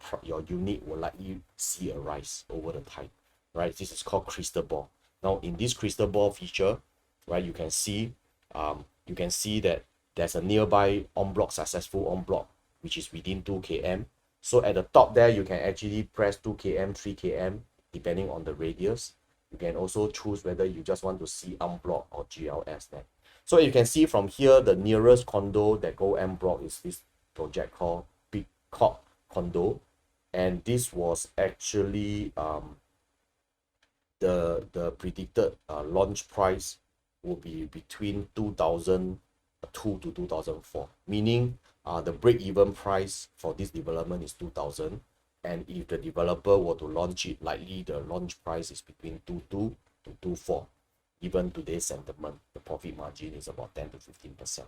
unit will likely see a rise over the time, right? This is called crystal ball. Now in this crystal ball feature, right, you can see that there's a nearby on-block, successful on-block, which is within 2 km. So at the top there, you can actually press 2 km, 3 km, depending on the radius. You can also choose whether you just want to see unblock or GLS then. So you can see from here, the nearest condo that go unblock is this project called Big Court Condo. And this was actually the predicted launch price will be between 2002 to 2004, meaning the break-even price for this development is 2000, and if the developer were to launch it, likely the launch price is between 22 to 24. Given today's sentiment, the profit margin is about 10 to 15%.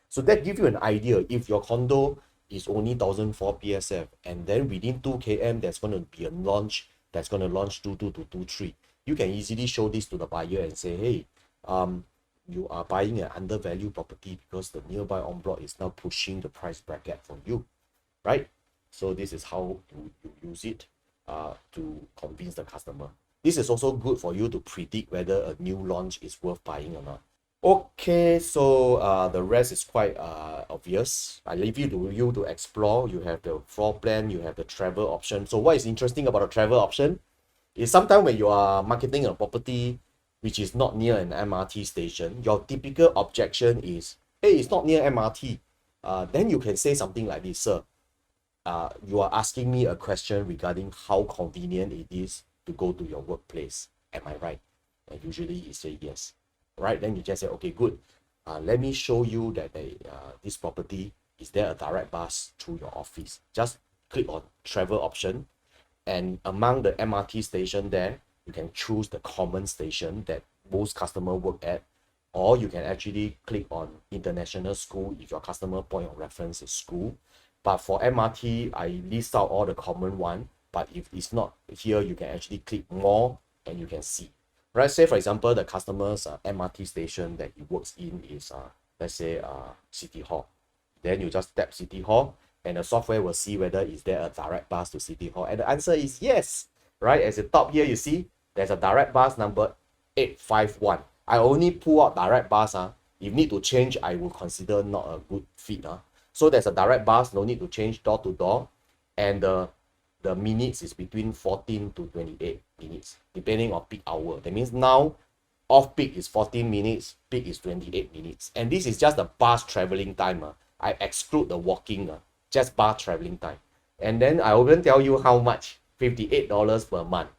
So that gives you an idea. If your condo is only 1004 PSF, and then within 2 km there's going to be a launch that's going to launch 22 to 23, you can easily show this to the buyer and say, hey, you are buying an undervalued property because the nearby en bloc is now pushing the price bracket for you, right? So this is how you use it to convince the customer. This is also good for you to predict whether a new launch is worth buying or not. Okay, so the rest is quite obvious. I leave it to you to explore. You have the floor plan, you have the travel option. So what is interesting about the travel option is sometimes when you are marketing a property which is not near an MRT station, your typical objection is, hey, it's not near MRT. Then you can say something like this, sir. You are asking me a question regarding how convenient it is to go to your workplace. Am I right? And usually you say yes. Right? Then you just say, okay, good. Let me show you that this property, is there a direct bus to your office? Just click on travel option. And among the MRT station there, you can choose the common station that most customers work at. Or you can actually click on international school if your customer point of reference is school. But for MRT, I list out all the common one. But if it's not here, you can actually click more and you can see. Right? Say, for example, the customer's MRT station that he works in is, let's say, City Hall. Then you just tap City Hall and the software will see whether is there a direct bus to City Hall. And the answer is yes. Right? As the top here, you see, there's a direct bus number 851. I only pull out direct bus. If need to change, I will consider not a good fit. So there's a direct bus, no need to change door to door. And the minutes is between 14 to 28 minutes, depending on peak hour. That means now, off peak is 14 minutes, peak is 28 minutes. And this is just the bus traveling time. I exclude the walking, just bus traveling time. And then I will tell you how much, $58 per month,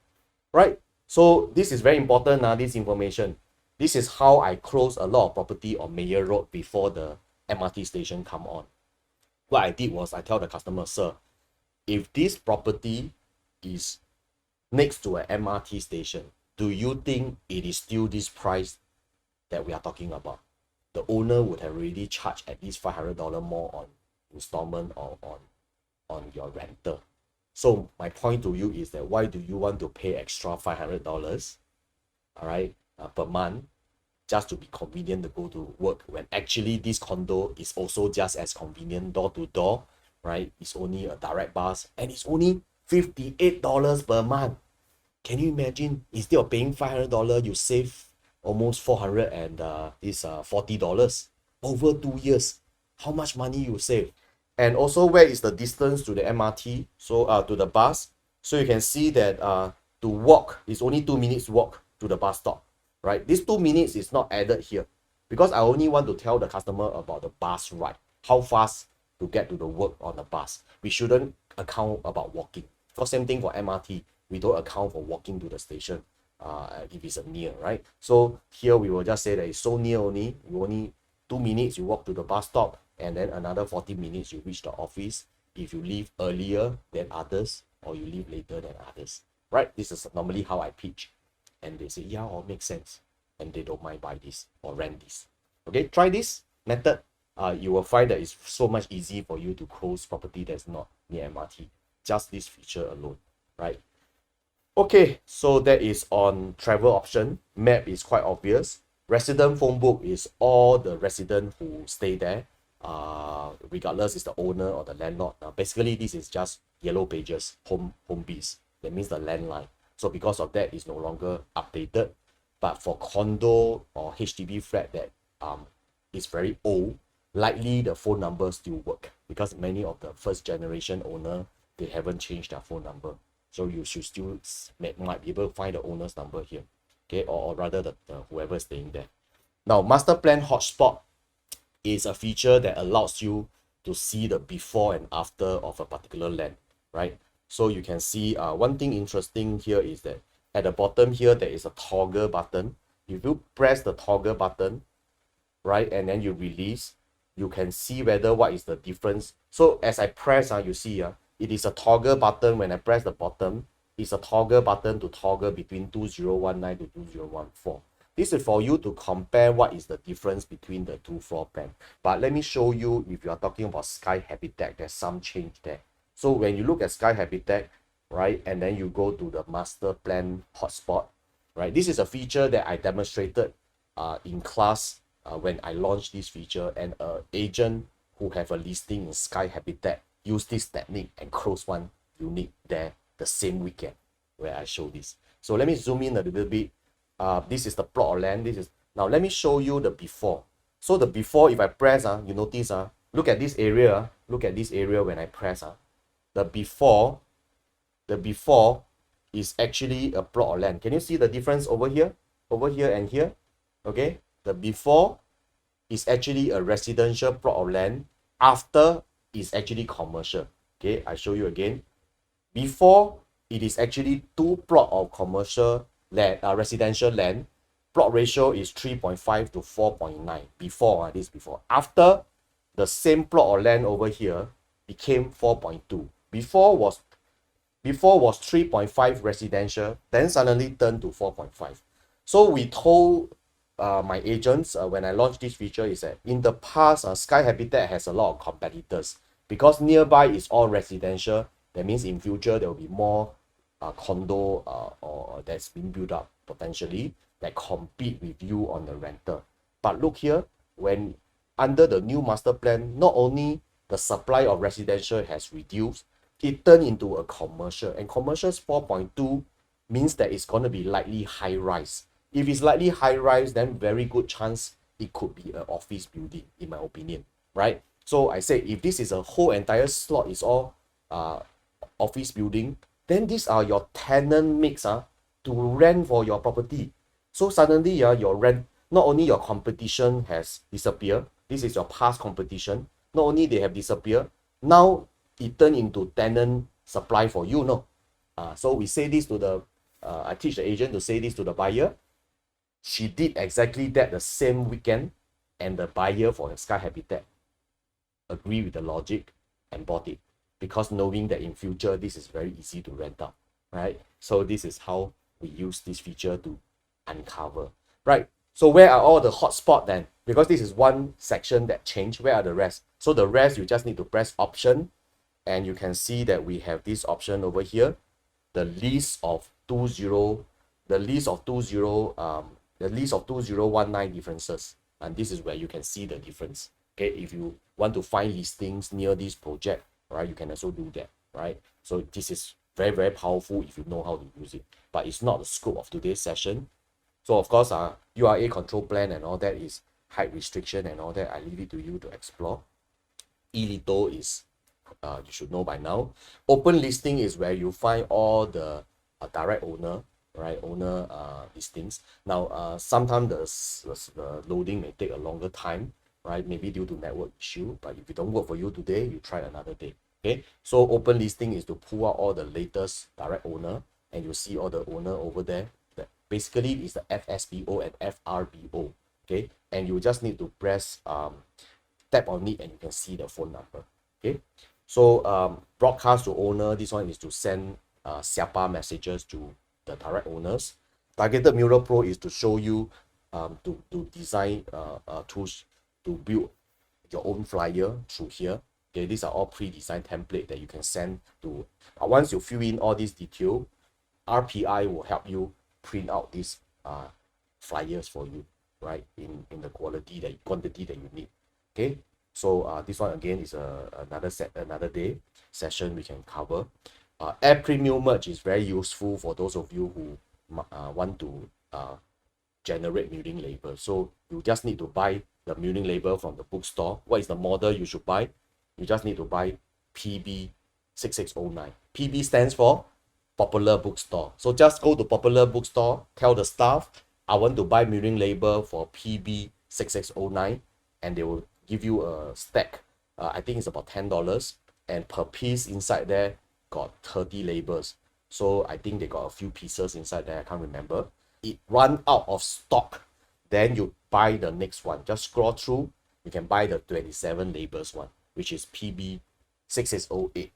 right? So this is very important, this information. This is how I close a lot of property on Mayer Road before the MRT station come on. What I did was I tell the customer, sir, if this property is next to an MRT station, do you think it is still this price that we are talking about? The owner would have already charged at least $500 more on installment or on your rental. So my point to you is that why do you want to pay extra $500, all right, per month, just to be convenient to go to work, when actually this condo is also just as convenient door to door, right? It's only a direct bus and it's only $58 per month. Can you imagine? Instead of paying $500, you save almost $440 over 2 years. How much money you save? And also, where is the distance to the MRT? So to the bus. So you can see that to walk is only 2 minutes walk to the bus stop, right? This 2 minutes is not added here because I only want to tell the customer about the bus ride, how fast to get to the work on the bus. We shouldn't account about walking. For same thing for MRT, we don't account for walking to the station if it's near, right? So here we will just say that it's so near only. You only 2 minutes you walk to the bus stop, and then another 40 minutes you reach the office. If you leave earlier than others or you leave later than others, right? This is normally how I pitch, and they say yeah, all makes sense, and they don't mind buy this or rent this. Okay, try this method. You will find that it's so much easy for you to close property that's not near MRT. Just this feature alone, right? Okay, so that is on travel option. Map is quite obvious. Resident phone book is all the residents who stay there, regardless is the owner or the landlord. Basically, this is just yellow pages, home biz. That means the landline. So because of that, it's no longer updated. But for condo or HDB flat that is very old, likely the phone number still work because many of the first generation owner, they haven't changed their phone number. So you should still might be able to find the owner's number here, okay, or rather the whoever staying there. Now, master plan hotspot is a feature that allows you to see the before and after of a particular land, right? So you can see one thing interesting here is that at the bottom here, there is a toggle button. If you press the toggle button, right, and then you release, you can see whether what is the difference. So as I press, you see, it is a toggle button. When I press the bottom, it's a toggle button to toggle between 2019 to 2014. This is for you to compare what is the difference between the two floor plan. But let me show you, if you are talking about Sky Habitat, there's some change there. So when you look at Sky Habitat, right, and then you go to the master plan hotspot, right, this is a feature that I demonstrated in class when I launched this feature, and an agent who have a listing in Sky Habitat use this technique and close one unit there the same weekend where I show this. So let me zoom in a little bit. This is the plot of land. Now let me show you the before. So the before, if I press, you notice, look at this area. Look at this area when I press. The before is actually a plot of land. Can you see the difference over here and here? Okay, the before is actually a residential plot of land. After is actually commercial. Okay, I show you again. Before, it is actually 2 plot of commercial land, residential land. Plot ratio is 3.5 to 4.9. Before, this before. After, the same plot of land over here became 4.2. Before was 3.5 residential, then suddenly turned to 4.5. So we told my agents when I launched this feature is that in the past, Sky Habitat has a lot of competitors because nearby is all residential. That means in future there will be more condo or that's been built up potentially that compete with you on the rental. But look here, when under the new master plan, not only the supply of residential has reduced, it turned into a commercial, and commercial's 4.2 means that it's going to be likely high rise. If it's likely high rise, then very good chance it could be an office building, in my opinion, right? So I say if this is a whole entire slot is all office building, then these are your tenant mix to rent for your property. So suddenly your rent, not only your competition has disappeared, this is your past competition, not only they have disappeared, now it turned into tenant supply for you, no? So we say this to the, I teach the agent to say this to the buyer. She did exactly that the same weekend, and the buyer for the Sky Habitat agree with the logic and bought it, because knowing that in future this is very easy to rent out, right? So this is how we use this feature to uncover, right? So where are all the hotspot then? Because this is one section that changed, where are the rest? So the rest, you just need to press option, and you can see that we have this option over here, the list of 2019 differences, and this is where you can see the difference. Okay, if you want to find listings near this project, right, you can also do that, right? So this is very, very powerful if you know how to use it, but it's not the scope of today's session. So of course, URA control plan and all that is height restriction and all that. I leave it to you to explore. E-Lito is, you should know by now. Open listing is where you find all the direct owner, right, listings. Now, sometimes the loading may take a longer time, right, maybe due to network issue, but if it don't work for you today, you try another day. Okay, so open listing is to pull out all the latest direct owner, and you see all the owner over there. That basically is the FSBO and FRBO. Okay, and you just need to press tap on it, and you can see the phone number. Okay, so broadcast to owner, this one is to send SIAPA messages to the direct owners. Targeted Mural Pro is to show you to design tools to build your own flyer through here. Okay, these are all pre-designed template that you can send to. Once you fill in all these detail, RPI will help you print out these flyers for you, right, in the quantity that you need. Okay, so this one again is another day session we can cover. Air Premium Merge is very useful for those of you who want to generate mailing label. So you just need to buy the mailing label from the bookstore. What is the model you should buy? You just need to buy PB6609. PB stands for Popular Bookstore. So just go to Popular Bookstore, tell the staff, I want to buy mailing label for PB6609, and they will give you a stack. I think it's about $10, and per piece inside there got 30 labels. So I think they got a few pieces inside there, I can't remember. It run out of stock, then you buy the next one. Just scroll through, you can buy the 27 labels one, which is PB6608.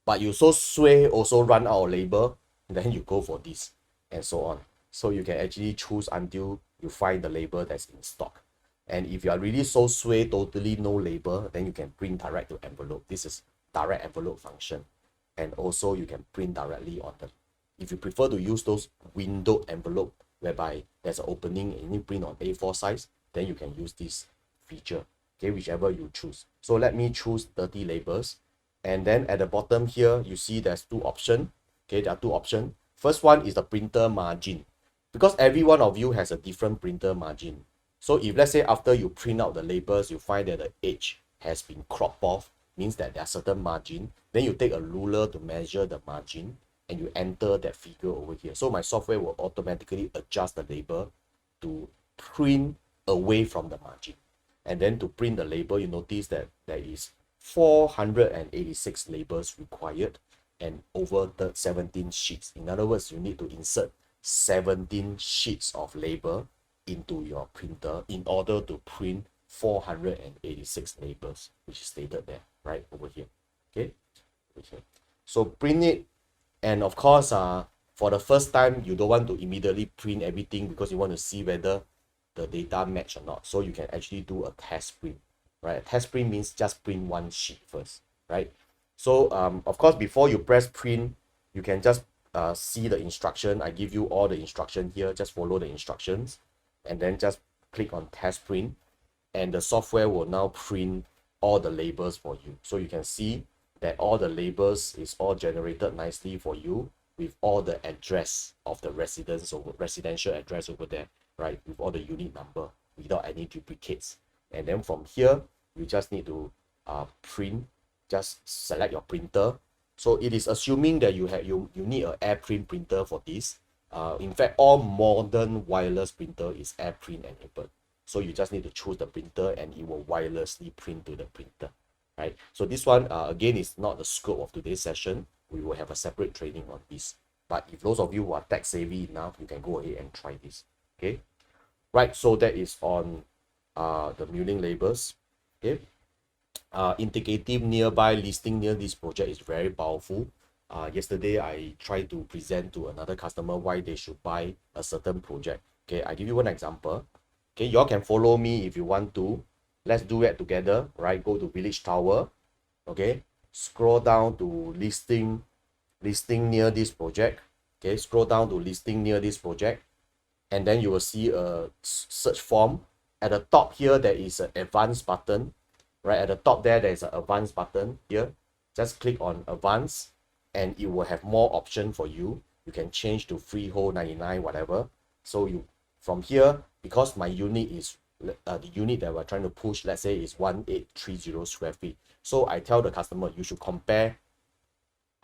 But you so sway also run out of label, then you go for this, and so on. So you can actually choose until you find the label that's in stock. And if you are really so sway, totally no label, then you can print direct to envelope. This is direct envelope function. And also you can print directly on the, if you prefer to use those windowed envelope whereby there's an opening and you print on A4 size, then you can use this feature, okay, whichever you choose. So let me choose 30 labels. And then at the bottom here, you see there's two options. Okay, there are two options. First one is the printer margin. Because every one of you has a different printer margin. So if let's say after you print out the labels, you find that the edge has been cropped off, means that there's certain margin, then you take a ruler to measure the margin and you enter that figure over here. So my software will automatically adjust the label to print away from the margin. And then to print the label, you notice that there is 486 labels required and over the 17 sheets. In other words, you need to insert 17 sheets of label into your printer in order to print 486 labels, which is stated there, right over here. Okay, over here. So print it, and of course, for the first time, you don't want to immediately print everything because you want to see whether the data match or not. So you can actually do a test print, right? A test print means just print one sheet first, right? So of course, before you press print, you can just see the instruction. I give you all the instruction here. Just follow the instructions and then just click on test print, and the software will now print all the labels for you. So you can see that all the labels is all generated nicely for you with all the address of the residential address over there, right? With all the unit number without any duplicates. And then from here, you just need to print. Just select your printer. So it is assuming that you need an AirPrint printer for this. In fact, all modern wireless printer is AirPrint enabled. So you just need to choose the printer and it will wirelessly print to the printer, right? So this one, again, is not the scope of today's session. We will have a separate training on this. But if those of you who are tech savvy enough, you can go ahead and try this, okay? Right, so that is on the milling labels, okay? Indicative nearby listing near this project is very powerful. Yesterday, I tried to present to another customer why they should buy a certain project. Okay, I give you one example. Okay, y'all can follow me if you want to. Let's do it together, right? Go to Village Tower. Okay, scroll down to listing near this project. Okay, scroll down to listing near this project, and then you will see a search form. At the top here, there is an advanced button. Right at the top there is an advanced button here. Just click on advanced and it will have more option for you. You can change to freehold 99, whatever. So you from here, because my unit is the unit that we're trying to push, let's say is 1830 square feet. So I tell the customer you should compare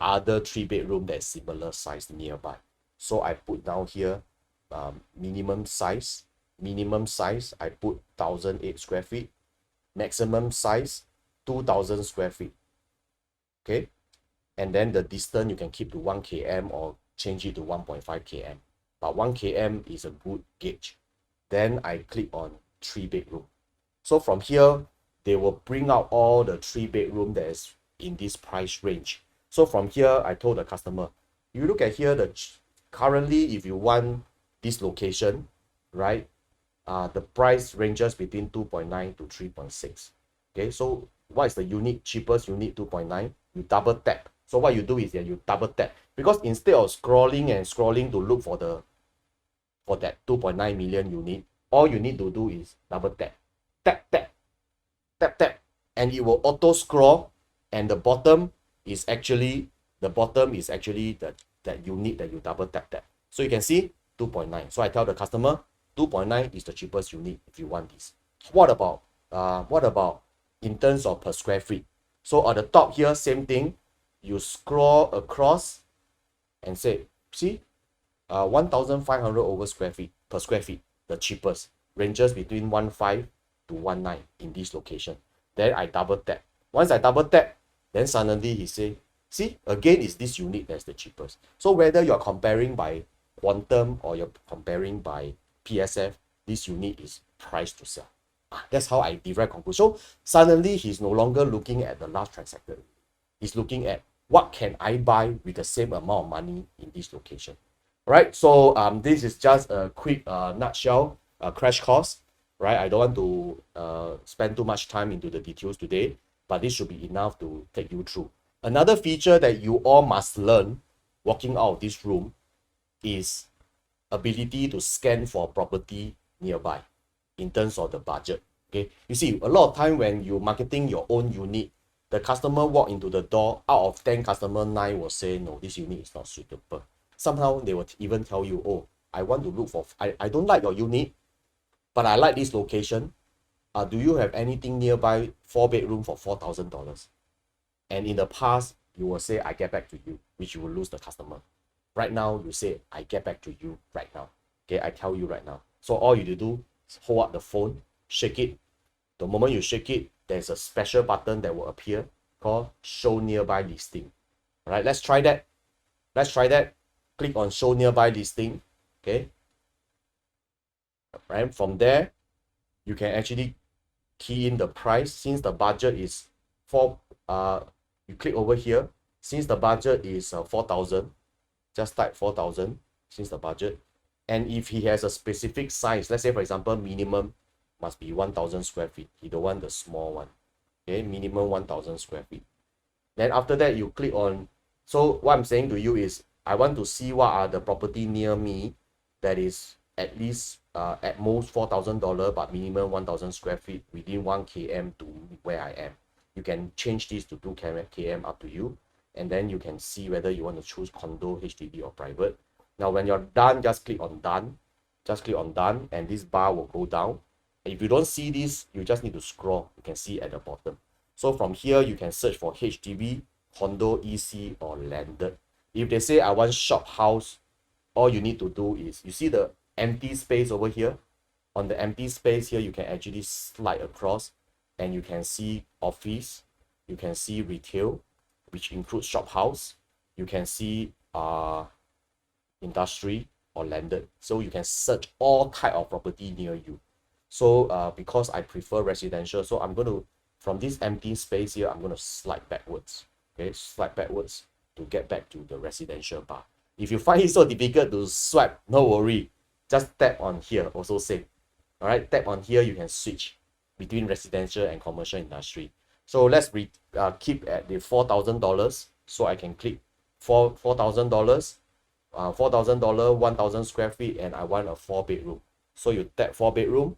other 3-bedroom that's similar size nearby. So I put down here minimum size. I put 1008 square feet. Maximum size 2000 square feet. Okay, and then the distance you can keep to 1 km or change it to 1.5 km, but 1 km is a good gauge. Then I click on 3-bedroom. So from here they will bring out all the 3-bedroom that is in this price range. So from here I told the customer, you look at here, the currently if you want this location, right, the price ranges between 2.9 to 3.6. Okay, so what is the unit cheapest unit? 2.9. You double tap. So what you do is that you double tap, because instead of scrolling to look for that 2.9 million unit, all you need to do is double tap, tap, and it will auto scroll, and the bottom is actually that unit that you double tap. So you can see 2.9. So I tell the customer 2.9 is the cheapest unit if you want this. What about in terms of per square feet? So at the top here, same thing. You scroll across and say, see, 1,500 over square feet per square feet, the cheapest, ranges between 1.5 to 1.9 in this location. Then I double tap. Once I double tap, then suddenly he say, See, again, is this unit that's the cheapest. So whether you're comparing by quantum or you're comparing by PSF, this unit is priced to sell. That's how I derive conclusion. So suddenly he's no longer looking at the last transacted. He's looking at what can I buy with the same amount of money in this location. Right? So this is just a quick nutshell, crash course. Right? I don't want to spend too much time into the details today, but this should be enough to take you through. Another feature that you all must learn walking out of this room is ability to scan for property nearby in terms of the budget. Okay, you see, a lot of time when you marketing your own unit, the customer walk into the door, out of 10 customer, 9 will say, no, this unit is not suitable. Somehow they will even tell you, oh, I want to look for, I don't like your unit, but I like this location. Do you have anything nearby 4-bedroom for $4,000? And in the past, you will say, I get back to you, which you will lose the customer. Right now, you say, I get back to you right now. Okay, I tell you right now. So all you do is hold up the phone, shake it. The moment you shake it, there's a special button that will appear called Show Nearby Listing. All right, let's try that. Let's try that. Click on Show Nearby Listing. Okay. Right, from there, you can actually key in the price. Since the budget is you click over here. Since the budget is 4,000, just type 4,000 since the budget. And if he has a specific size, let's say for example, minimum must be 1,000 square feet. He don't want the small one. Okay, minimum 1,000 square feet. Then after that, you click on. So what I'm saying to you is, I want to see what are the property near me that is at least at most $4,000, but minimum 1,000 square feet within 1 km to where I am. You can change this to 2 km up to you, and then you can see whether you want to choose condo, HDB, or private. Now when you're done, just click on done. Just click on done, and this bar will go down. If you don't see this, you just need to scroll. You can see at the bottom. So from here, you can search for HDB, condo, EC, or landed. If they say I want shop house, all you need to do is, you see the empty space over here? On the empty space here, you can actually slide across, and you can see office, you can see retail, which includes shop house, you can see industry or landed. So you can search all type of property near you. So because I prefer residential, so I'm going to, from this empty space here, I'm going to slide backwards. Okay, slide backwards to get back to the residential bar. If you find it so difficult to swipe, no worry. Just tap on here, also same. All right, tap on here, you can switch between residential and commercial industry. So let's keep at the $4,000. So I can click $4,000, $4,000, 1,000 square feet, and I want a 4-bedroom. So you tap 4-bedroom,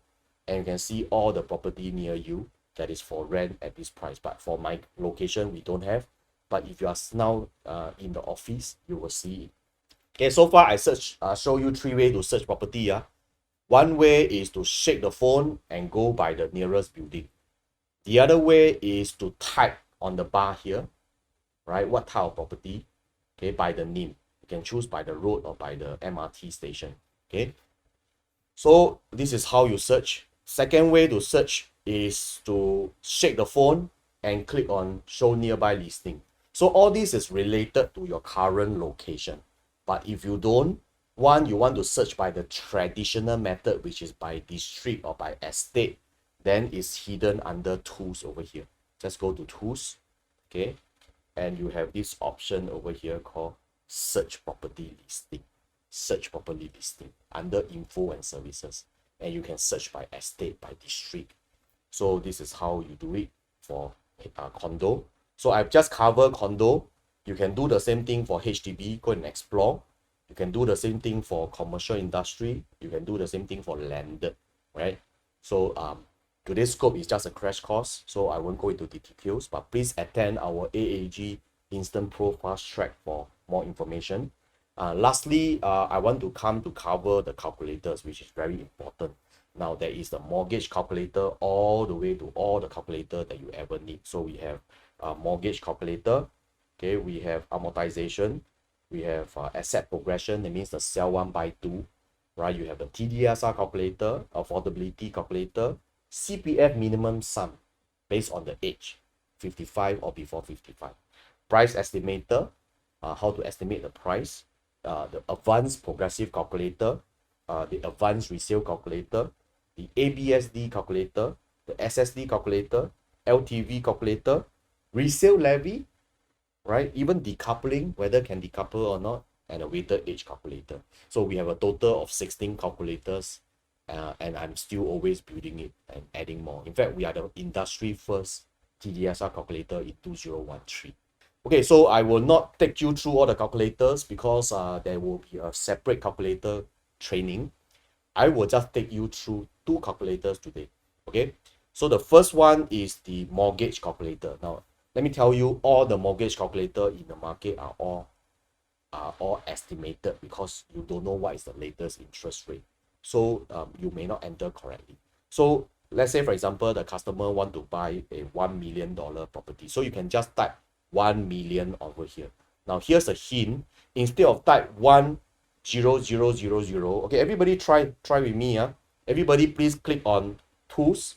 and you can see all the property near you that is for rent at this price. But for my location, we don't have. But if you are now in the office, you will see it. Okay, so far I show you 3 ways to search property. One way is to shake the phone and go by the nearest building. The other way is to type on the bar here, right? What type of property? Okay, by the name. You can choose by the road or by the MRT station. Okay, so this is how you search. Second way to search is to shake the phone and click on Show Nearby Listing. So all this is related to your current location. But if you don't, you want to search by the traditional method, which is by district or by estate, then it's hidden under tools over here. Just go to tools, okay, and you have this option over here called search property listing. Search property listing under info and services, and you can search by estate, by district. So this is how you do it for condo. So I've just covered condo. You can do the same thing for HDB, go and explore. You can do the same thing for commercial industry. You can do the same thing for landed, right? So today's scope is just a crash course, so I won't go into the details, but please attend our AAG InstantPro Fast Track for more information. Lastly, I want to cover the calculators, which is very important. Now, there is the mortgage calculator all the way to all the calculator that you ever need. So we have mortgage calculator, okay, we have amortization, we have asset progression, that means the sell 1 buy 2, right? You have the TDSR calculator, affordability calculator, CPF minimum sum based on the age, 55 or before 55. price estimator, how to estimate the price, the advanced progressive calculator, the advanced resale calculator, the ABSD calculator, the SSD calculator, LTV calculator, resale levy, right? Even decoupling, whether can decouple or not, and a weighted age calculator. So we have a total of 16 calculators, and I'm still always building it and adding more. In fact, we are the industry first TDSR calculator in 2013. Okay, so I will not take you through all the calculators because there will be a separate calculator training. I will just take you through 2 calculators today. Okay, so the first one is the mortgage calculator. Now, let me tell you, all the mortgage calculator in the market are all estimated because you don't know what is the latest interest rate. So you may not enter correctly. So let's say, for example, the customer want to buy a $1 million property. So you can just type 1 million over here. Now here's a hint. Instead of type 10000, okay, everybody try with me. Everybody please click on tools.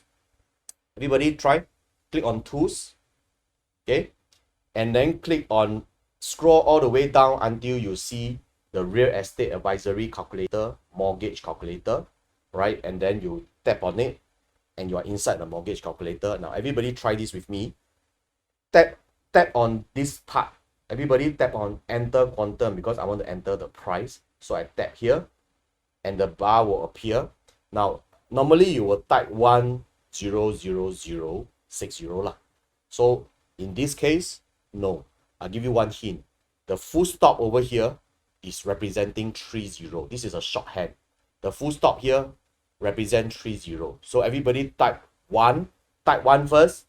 Everybody click on tools. Okay, and then click on scroll all the way down until you see the real estate advisory calculator, mortgage calculator, right? And then you tap on it and you are inside the mortgage calculator. Now everybody try this with me. Tap on this part. Everybody tap on enter quantum because I want to enter the price. So I tap here and the bar will appear. Now normally you will type 1000060 lah. So in this case, no. I'll give you one hint. The full stop over here is representing 30. This is a shorthand. The full stop here represents 30. So everybody type 1 first,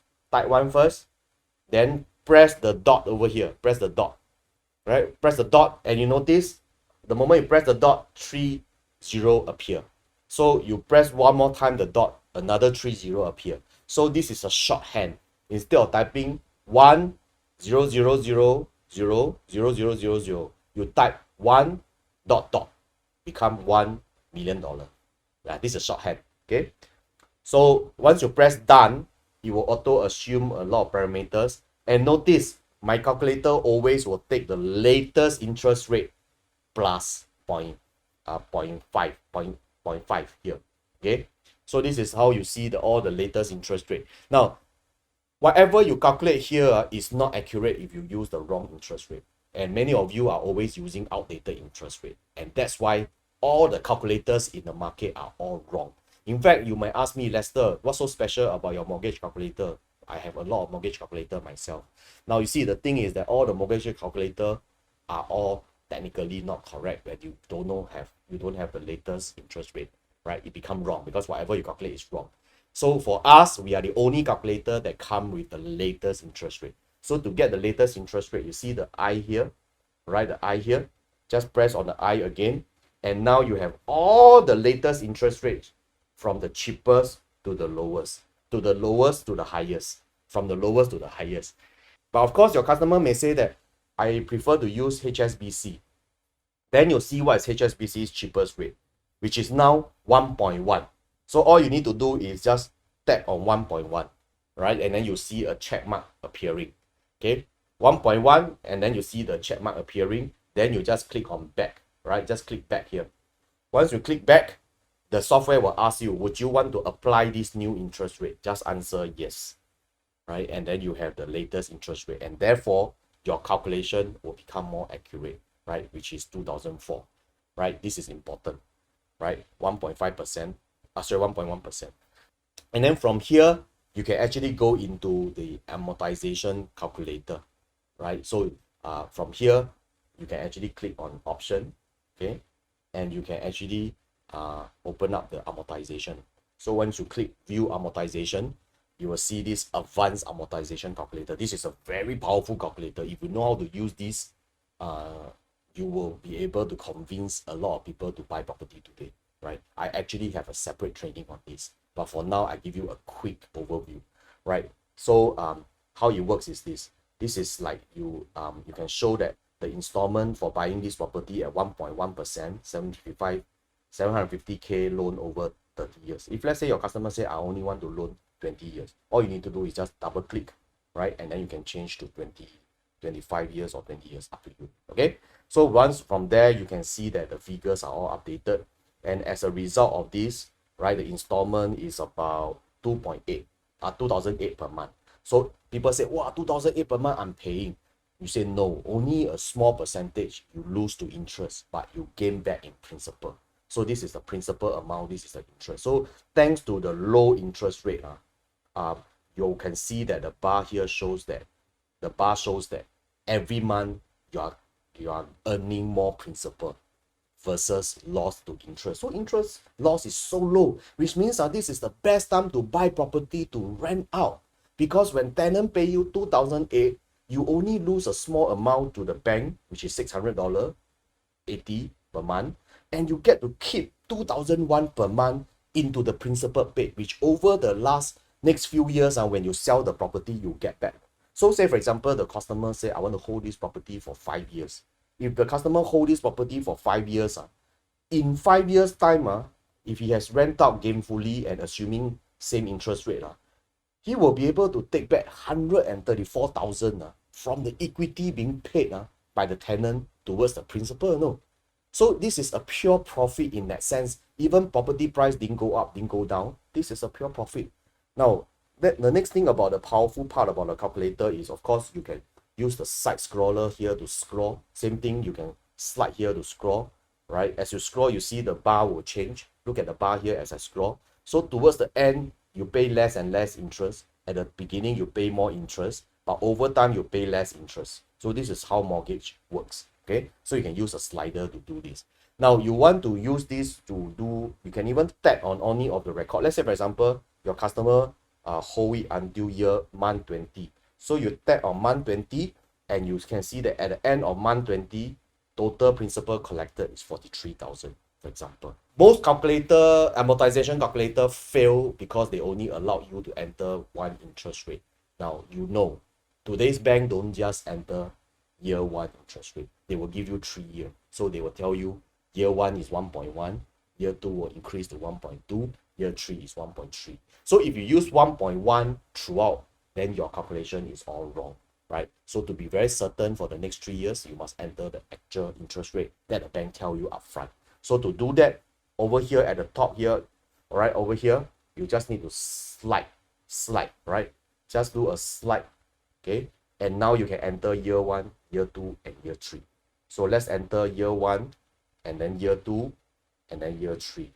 then press the dot over here. Press the dot, right? Press the dot, and you notice the moment you press the dot, 30 appear. So you press one more time the dot, another 30 appear. So this is a shorthand. Instead of typing 100000000, you type 1 ... become $1 million. Yeah, this is a shorthand. Okay. So once you press done, it will auto assume a lot of parameters. And notice my calculator always will take the latest interest rate plus 0.5 here. Okay. So this is how you see all the latest interest rate. Now, whatever you calculate here is not accurate if you use the wrong interest rate. And many of you are always using outdated interest rate. And that's why all the calculators in the market are all wrong. In fact, you might ask me, Lester, what's so special about your mortgage calculator? I have a lot of mortgage calculator myself. Now, you see, the thing is that all the mortgage calculator are all technically not correct when you don't have the latest interest rate, right? It becomes wrong because whatever you calculate is wrong. So for us, we are the only calculator that come with the latest interest rate. So to get the latest interest rate, you see the I here, right? The I here. Just press on the I again. And now you have all the latest interest rates from the cheapest to the lowest, to the lowest to the highest, from the lowest to the highest. But of course, your customer may say that I prefer to use HSBC. Then you'll see what is HSBC's cheapest rate, which is now 1.1. So all you need to do is just tap on 1.1, right? And then you see a check mark appearing. Okay, 1.1, and then you see the check mark appearing. Then you just click on back, right? Just click back here. Once you click back, the software will ask you, would you want to apply this new interest rate? Just answer yes, right? And then you have the latest interest rate, and therefore your calculation will become more accurate, right? Which is 2004, right? This is important, right? 1.5%, sorry, 1.1%. And then from here, you can actually go into the amortization calculator, right? So from here, you can actually click on option, okay? And you can actually open up the amortization. So once you click view amortization, you will see this advanced amortization calculator. This is a very powerful calculator. If you know how to use this, you will be able to convince a lot of people to buy property today, right? I actually have a separate training on this, but for now, I give you a quick overview, right? So how it works is this. This is like you can show that the installment for buying this property at 1.1%, 750k loan over 30 years. If let's say your customer say, I only want to loan 20 years, all you need to do is just double click, right? And then you can change to 20 25 years or 20 years, up to you. Okay, so once from there, you can see that the figures are all updated. And as a result of this, right, the installment is about 2008 per month. So people say, wow, 2008 per month I'm paying. You say no, only a small percentage you lose to interest, but you gain back in principal. So this is the principal amount, this is the interest. So thanks to the low interest rate, you can see that the bar here shows that every month you are earning more principal versus loss to interest. So interest loss is so low, which means this is the best time to buy property to rent out. Because when tenant pay you 2008, you only lose a small amount to the bank, which is $600, 80 per month, and you get to keep 2001 per month into the principal paid, which over the next few years, when you sell the property, you get back. So say, for example, the customer say, I want to hold this property for 5 years. If the customer hold this property for 5 years, in 5 years' time, if he has rent out gainfully and assuming same interest rate, he will be able to take back 134,000 from the equity being paid by the tenant towards the principal. No. So this is a pure profit in that sense. Even property price didn't go up, didn't go down. This is a pure profit. Now, the next thing about the powerful part about the calculator is, of course, you can use the side scroller here to scroll. Same thing, you can slide here to scroll, right? As you scroll, you see the bar will change. Look at the bar here as I scroll. So towards the end, you pay less and less interest. At the beginning, you pay more interest, but over time, you pay less interest. So this is how mortgage works, okay? So you can use a slider to do this. Now, you want to use this to do, you can even tap on any of the record. Let's say, for example, your customer hold it until month 20. So you tap on month 20, and you can see that at the end of month 20, total principal collected is 43,000, for example. Most amortization calculator fail because they only allow you to enter one interest rate. Now, you know, today's bank don't just enter year one interest rate. They will give you 3 years. So they will tell you year one is 1.1, year two will increase to 1.2, year three is 1.3. So if you use 1.1 throughout, then your calculation is all wrong, right? So to be very certain for the next 3 years, you must enter the actual interest rate that the bank tell you upfront. So to do that, over here at the top here, all right, over here, you just need to slide, right? Just do a slide, okay? And now you can enter year one, year two, and year three. So let's enter year one, and then year two, and then year three,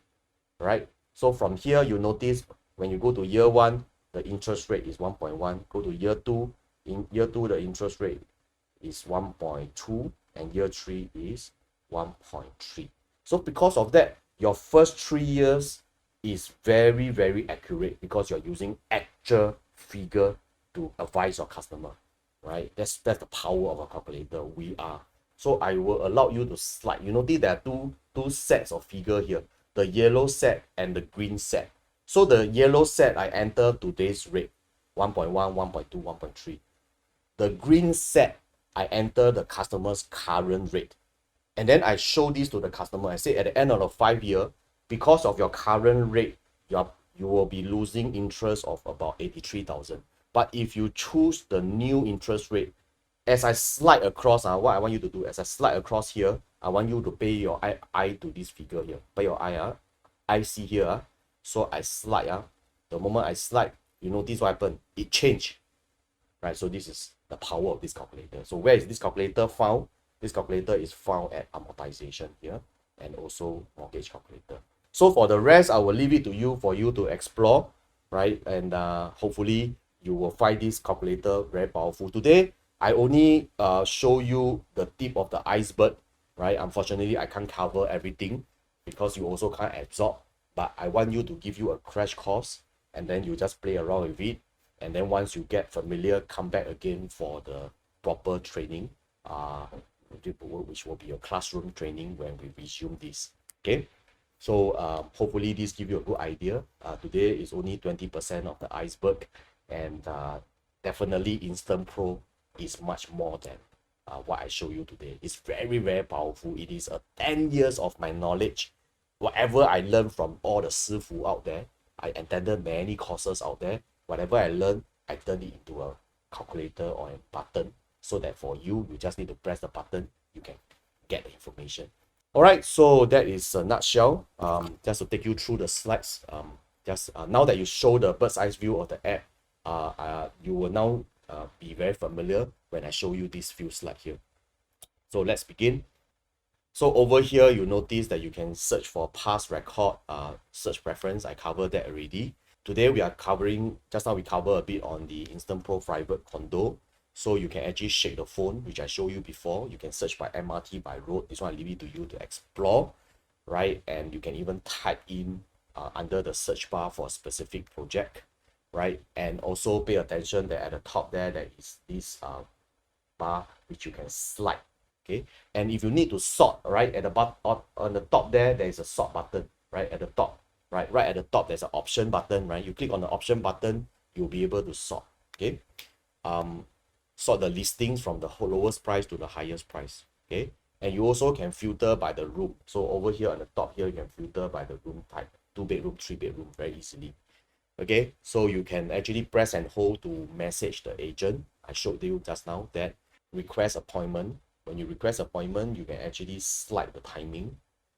right? So from here, you notice when you go to year one, the interest rate is 1.1. Go to year two, in year two, the interest rate is 1.2, and year three is 1.3. So because of that, your first 3 years is very, very accurate because you're using actual figure to advise your customer, right? That's the power of a calculator. So I will allow you to slide. You notice there are two sets of figure here, the yellow set and the green set. So the yellow set, I enter today's rate, 1.1, 1.2, 1.3. The green set, I enter the customer's current rate. And then I show this to the customer. I say at the end of the 5 year, because of your current rate, you will be losing interest of about 83,000. But if you choose the new interest rate, as I slide across, what I want you to do, as I slide across here, I want you to pay your eye to this figure here. Pay your I see here. So I slide. The moment I slide, you notice what happened? It changed. Right? So this is the power of this calculator. So where is this calculator found? This calculator is found at amortization here and also mortgage calculator. So for the rest, I will leave it to you for you to explore, right? And hopefully you will find this calculator very powerful. Today, I only show you the tip of the iceberg, right? Unfortunately, I can't cover everything because you also can't absorb. But I want you to give you a crash course and then you just play around with it. And then once you get familiar, come back again for the proper training, which will be your classroom training when we resume this. Okay, so hopefully this give you a good idea. Today is only 20% of the iceberg, and definitely InstantPro is much more than what I show you today. It's very, very powerful. It is 10 years of my knowledge. Whatever I learned from all the sifu out there, I attended many courses out there. Whatever I learned, I turned it into a calculator or a button so that for you, you just need to press the button, you can get the information. All right, so that is a nutshell. Just to take you through the slides. Now that you show the bird's eye view of the app, you will now be very familiar when I show you these few slides here. So let's begin. So over here, you notice that you can search for past record, search preference. I covered that already. Today we are covering, just now we covered a bit on the InstantPro private condo. So you can actually shake the phone, which I showed you before. You can search by MRT, by road. This one I leave it to you to explore, right? And you can even type in under the search bar for a specific project, right? And also pay attention that at the top there is this bar which you can slide. Okay, and if you need to sort, right, at the on the top there is a sort button, right, at the top, right at the top there's an option button, right? You click on the option button, you'll be able to sort. Okay, sort the listings from the lowest price to the highest price. Okay, and you also can filter by the room. So over here on the top here, you can filter by the room type, 2-bedroom, 3-bedroom, very easily. Okay, so you can actually press and hold to message the agent. I showed you just now that request appointment. When you request appointment, you can actually slide the timing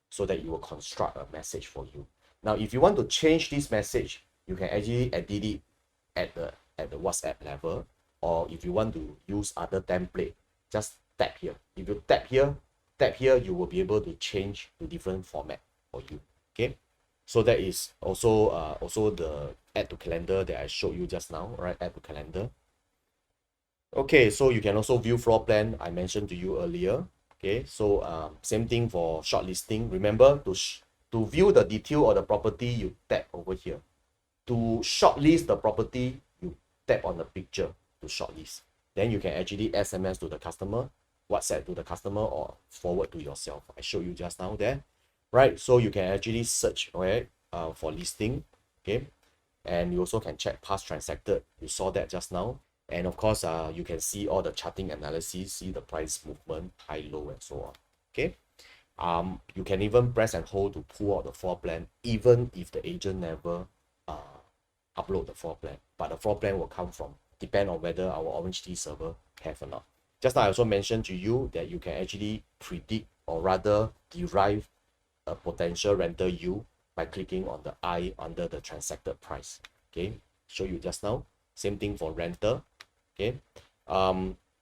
so that it will construct a message for you. Now, if you want to change this message, you can actually edit it at the WhatsApp level, or if you want to use other template, just tap here. If you tap here, you will be able to change to different format for you. Okay, so that is also the add to calendar that I showed you just now, right? Add to calendar. Okay, so you can also view floor plan I mentioned to you earlier. Okay, so same thing for shortlisting. Remember to view the detail of the property, you tap over here. To shortlist the property, you tap on the picture to shortlist. Then you can actually SMS to the customer, WhatsApp to the customer, or forward to yourself. I showed you just now there, right? So you can actually search, right, for listing. Okay, and you also can check past transacted. You saw that just now. And of course, you can see all the charting analysis, see the price movement, high, low, and so on. Okay. You can even press and hold to pull out the floor plan, even if the agent never upload the floor plan. But the floor plan will come from, depend on whether our OrangeTee server have or not. Just now I also mentioned to you that you can actually predict, or rather derive, a potential rental yield by clicking on the I under the transacted price. Okay. Show you just now. Same thing for renter. Okay,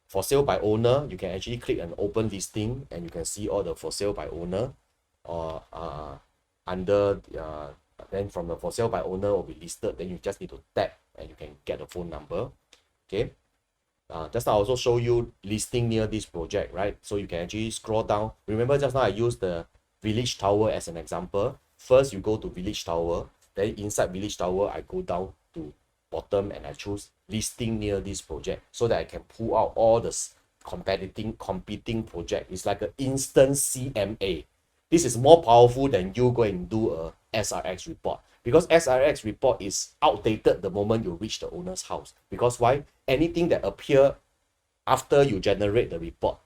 for sale by owner, you can actually click an open listing and you can see all the for sale by owner, or under then from the for sale by owner will be listed. Then you just need to tap and you can get the phone number. Okay, just now I also show you listing near this project, right? So you can actually scroll down. Remember just now I used the Village Tower as an example. First you go to Village Tower, then inside Village Tower I go down to bottom and I choose listing near this project so that I can pull out all the competing project. It's like an instant CMA. This is more powerful than you go and do a SRX report, because SRX report is outdated the moment you reach the owner's house. Because why? Anything that appear after you generate the report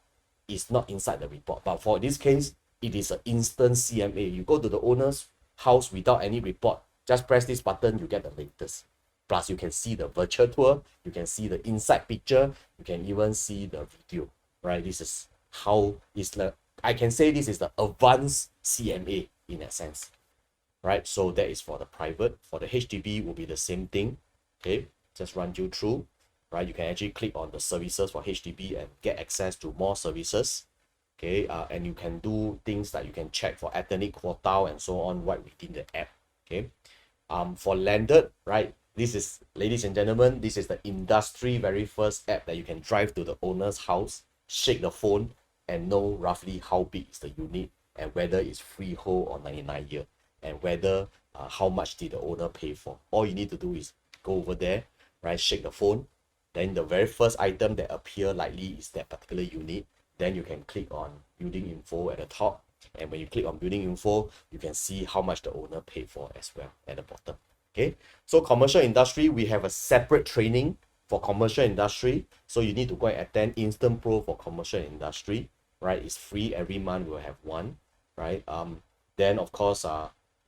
is not inside the report. But for this case, it is an instant CMA. You go to the owner's house without any report, just press this button, you get the latest. Plus, you can see the virtual tour, you can see the inside picture, you can even see the video, right? This is how I can say this is the advanced CMA in a sense, right? So that is for the private. For the HDB will be the same thing. Okay, just run you through, right? You can actually click on the services for HDB and get access to more services. Okay, and you can do things like you can check for ethnic quota and so on right within the app. Okay, for landed, right? This is, ladies and gentlemen, this is the industry very first app that you can drive to the owner's house, shake the phone, and know roughly how big is the unit and whether it's freehold or 99-year, and whether how much did the owner pay for. All you need to do is go over there, right? Shake the phone. Then the very first item that appear likely is that particular unit. Then you can click on building info at the top. And when you click on building info, you can see how much the owner paid for as well at the bottom. Okay, so commercial industry, we have a separate training for commercial industry. So you need to go and attend InstantPro for commercial industry, right? It's free. Every month we'll have one, right? Then of course,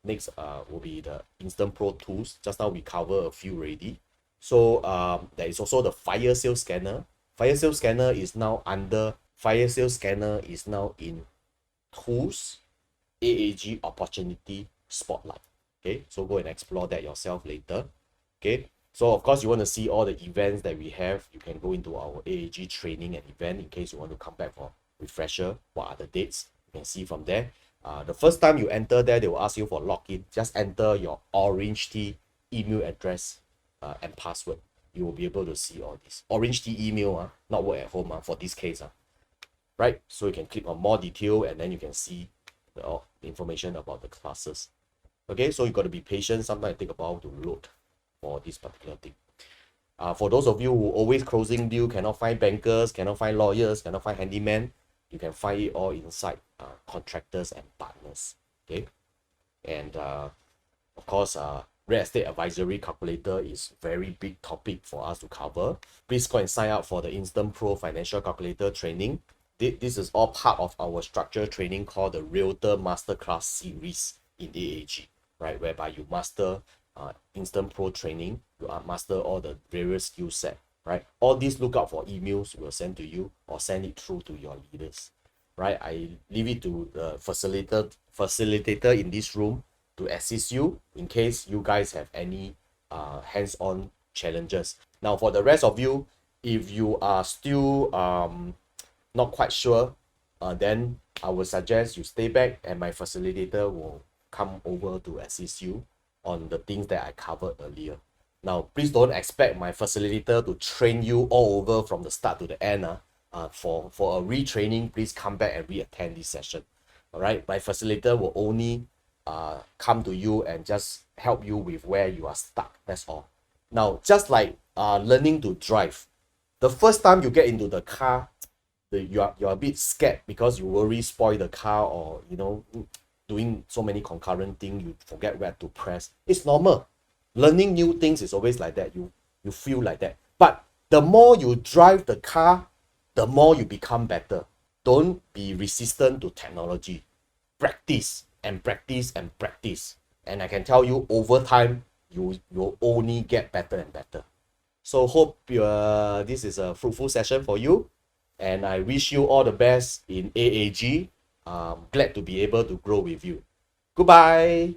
next will be the InstantPro tools. Just now we cover a few already. So there is also the fire sale scanner. Fire sale scanner is now in tools, AAG opportunity spotlight. Okay, so go and explore that yourself later. Okay, so of course you want to see all the events that we have. You can go into our AAG training and event in case you want to come back for refresher. What are the dates? You can see from there. The first time you enter there, they will ask you for login. Just enter your OrangeTee email address and password. You will be able to see all this. OrangeTee email, not work at home for this case. Right? So you can click on more detail and then you can see the information about the classes. Okay, so you got to be patient. Sometimes it take a while to load for this particular thing. For those of you who always closing deal, cannot find bankers, cannot find lawyers, cannot find handyman, you can find it all inside contractors and partners. Okay, and of course, real estate advisory calculator is very big topic for us to cover. Please go and sign up for the InstantPro financial calculator training. This is all part of our structured training called the Realtor Masterclass series in AAG, right? Whereby you master InstantPro training, you master all the various skill set, right? All these look out for emails we'll send to you or send it through to your leaders, right? I leave it to the facilitator in this room to assist you in case you guys have any hands-on challenges. Now, for the rest of you, if you are still not quite sure, then I would suggest you stay back and my facilitator will come over to assist you on the things that I covered earlier. Now, please don't expect my facilitator to train you all over from the start to the end. For a retraining, please come back and re-attend this session. All right, my facilitator will only come to you and just help you with where you are stuck. That's all. Now, just like learning to drive, the first time you get into the car, you're a bit scared because you worry spoil the car or doing so many concurrent things, you forget where to press. It's normal. Learning new things is always like that. You feel like that. But the more you drive the car, the more you become better. Don't be resistant to technology. Practice and practice and practice. And I can tell you, over time, you'll only get better and better. So hope this is a fruitful session for you. And I wish you all the best in AAG. Glad to be able to grow with you. Goodbye.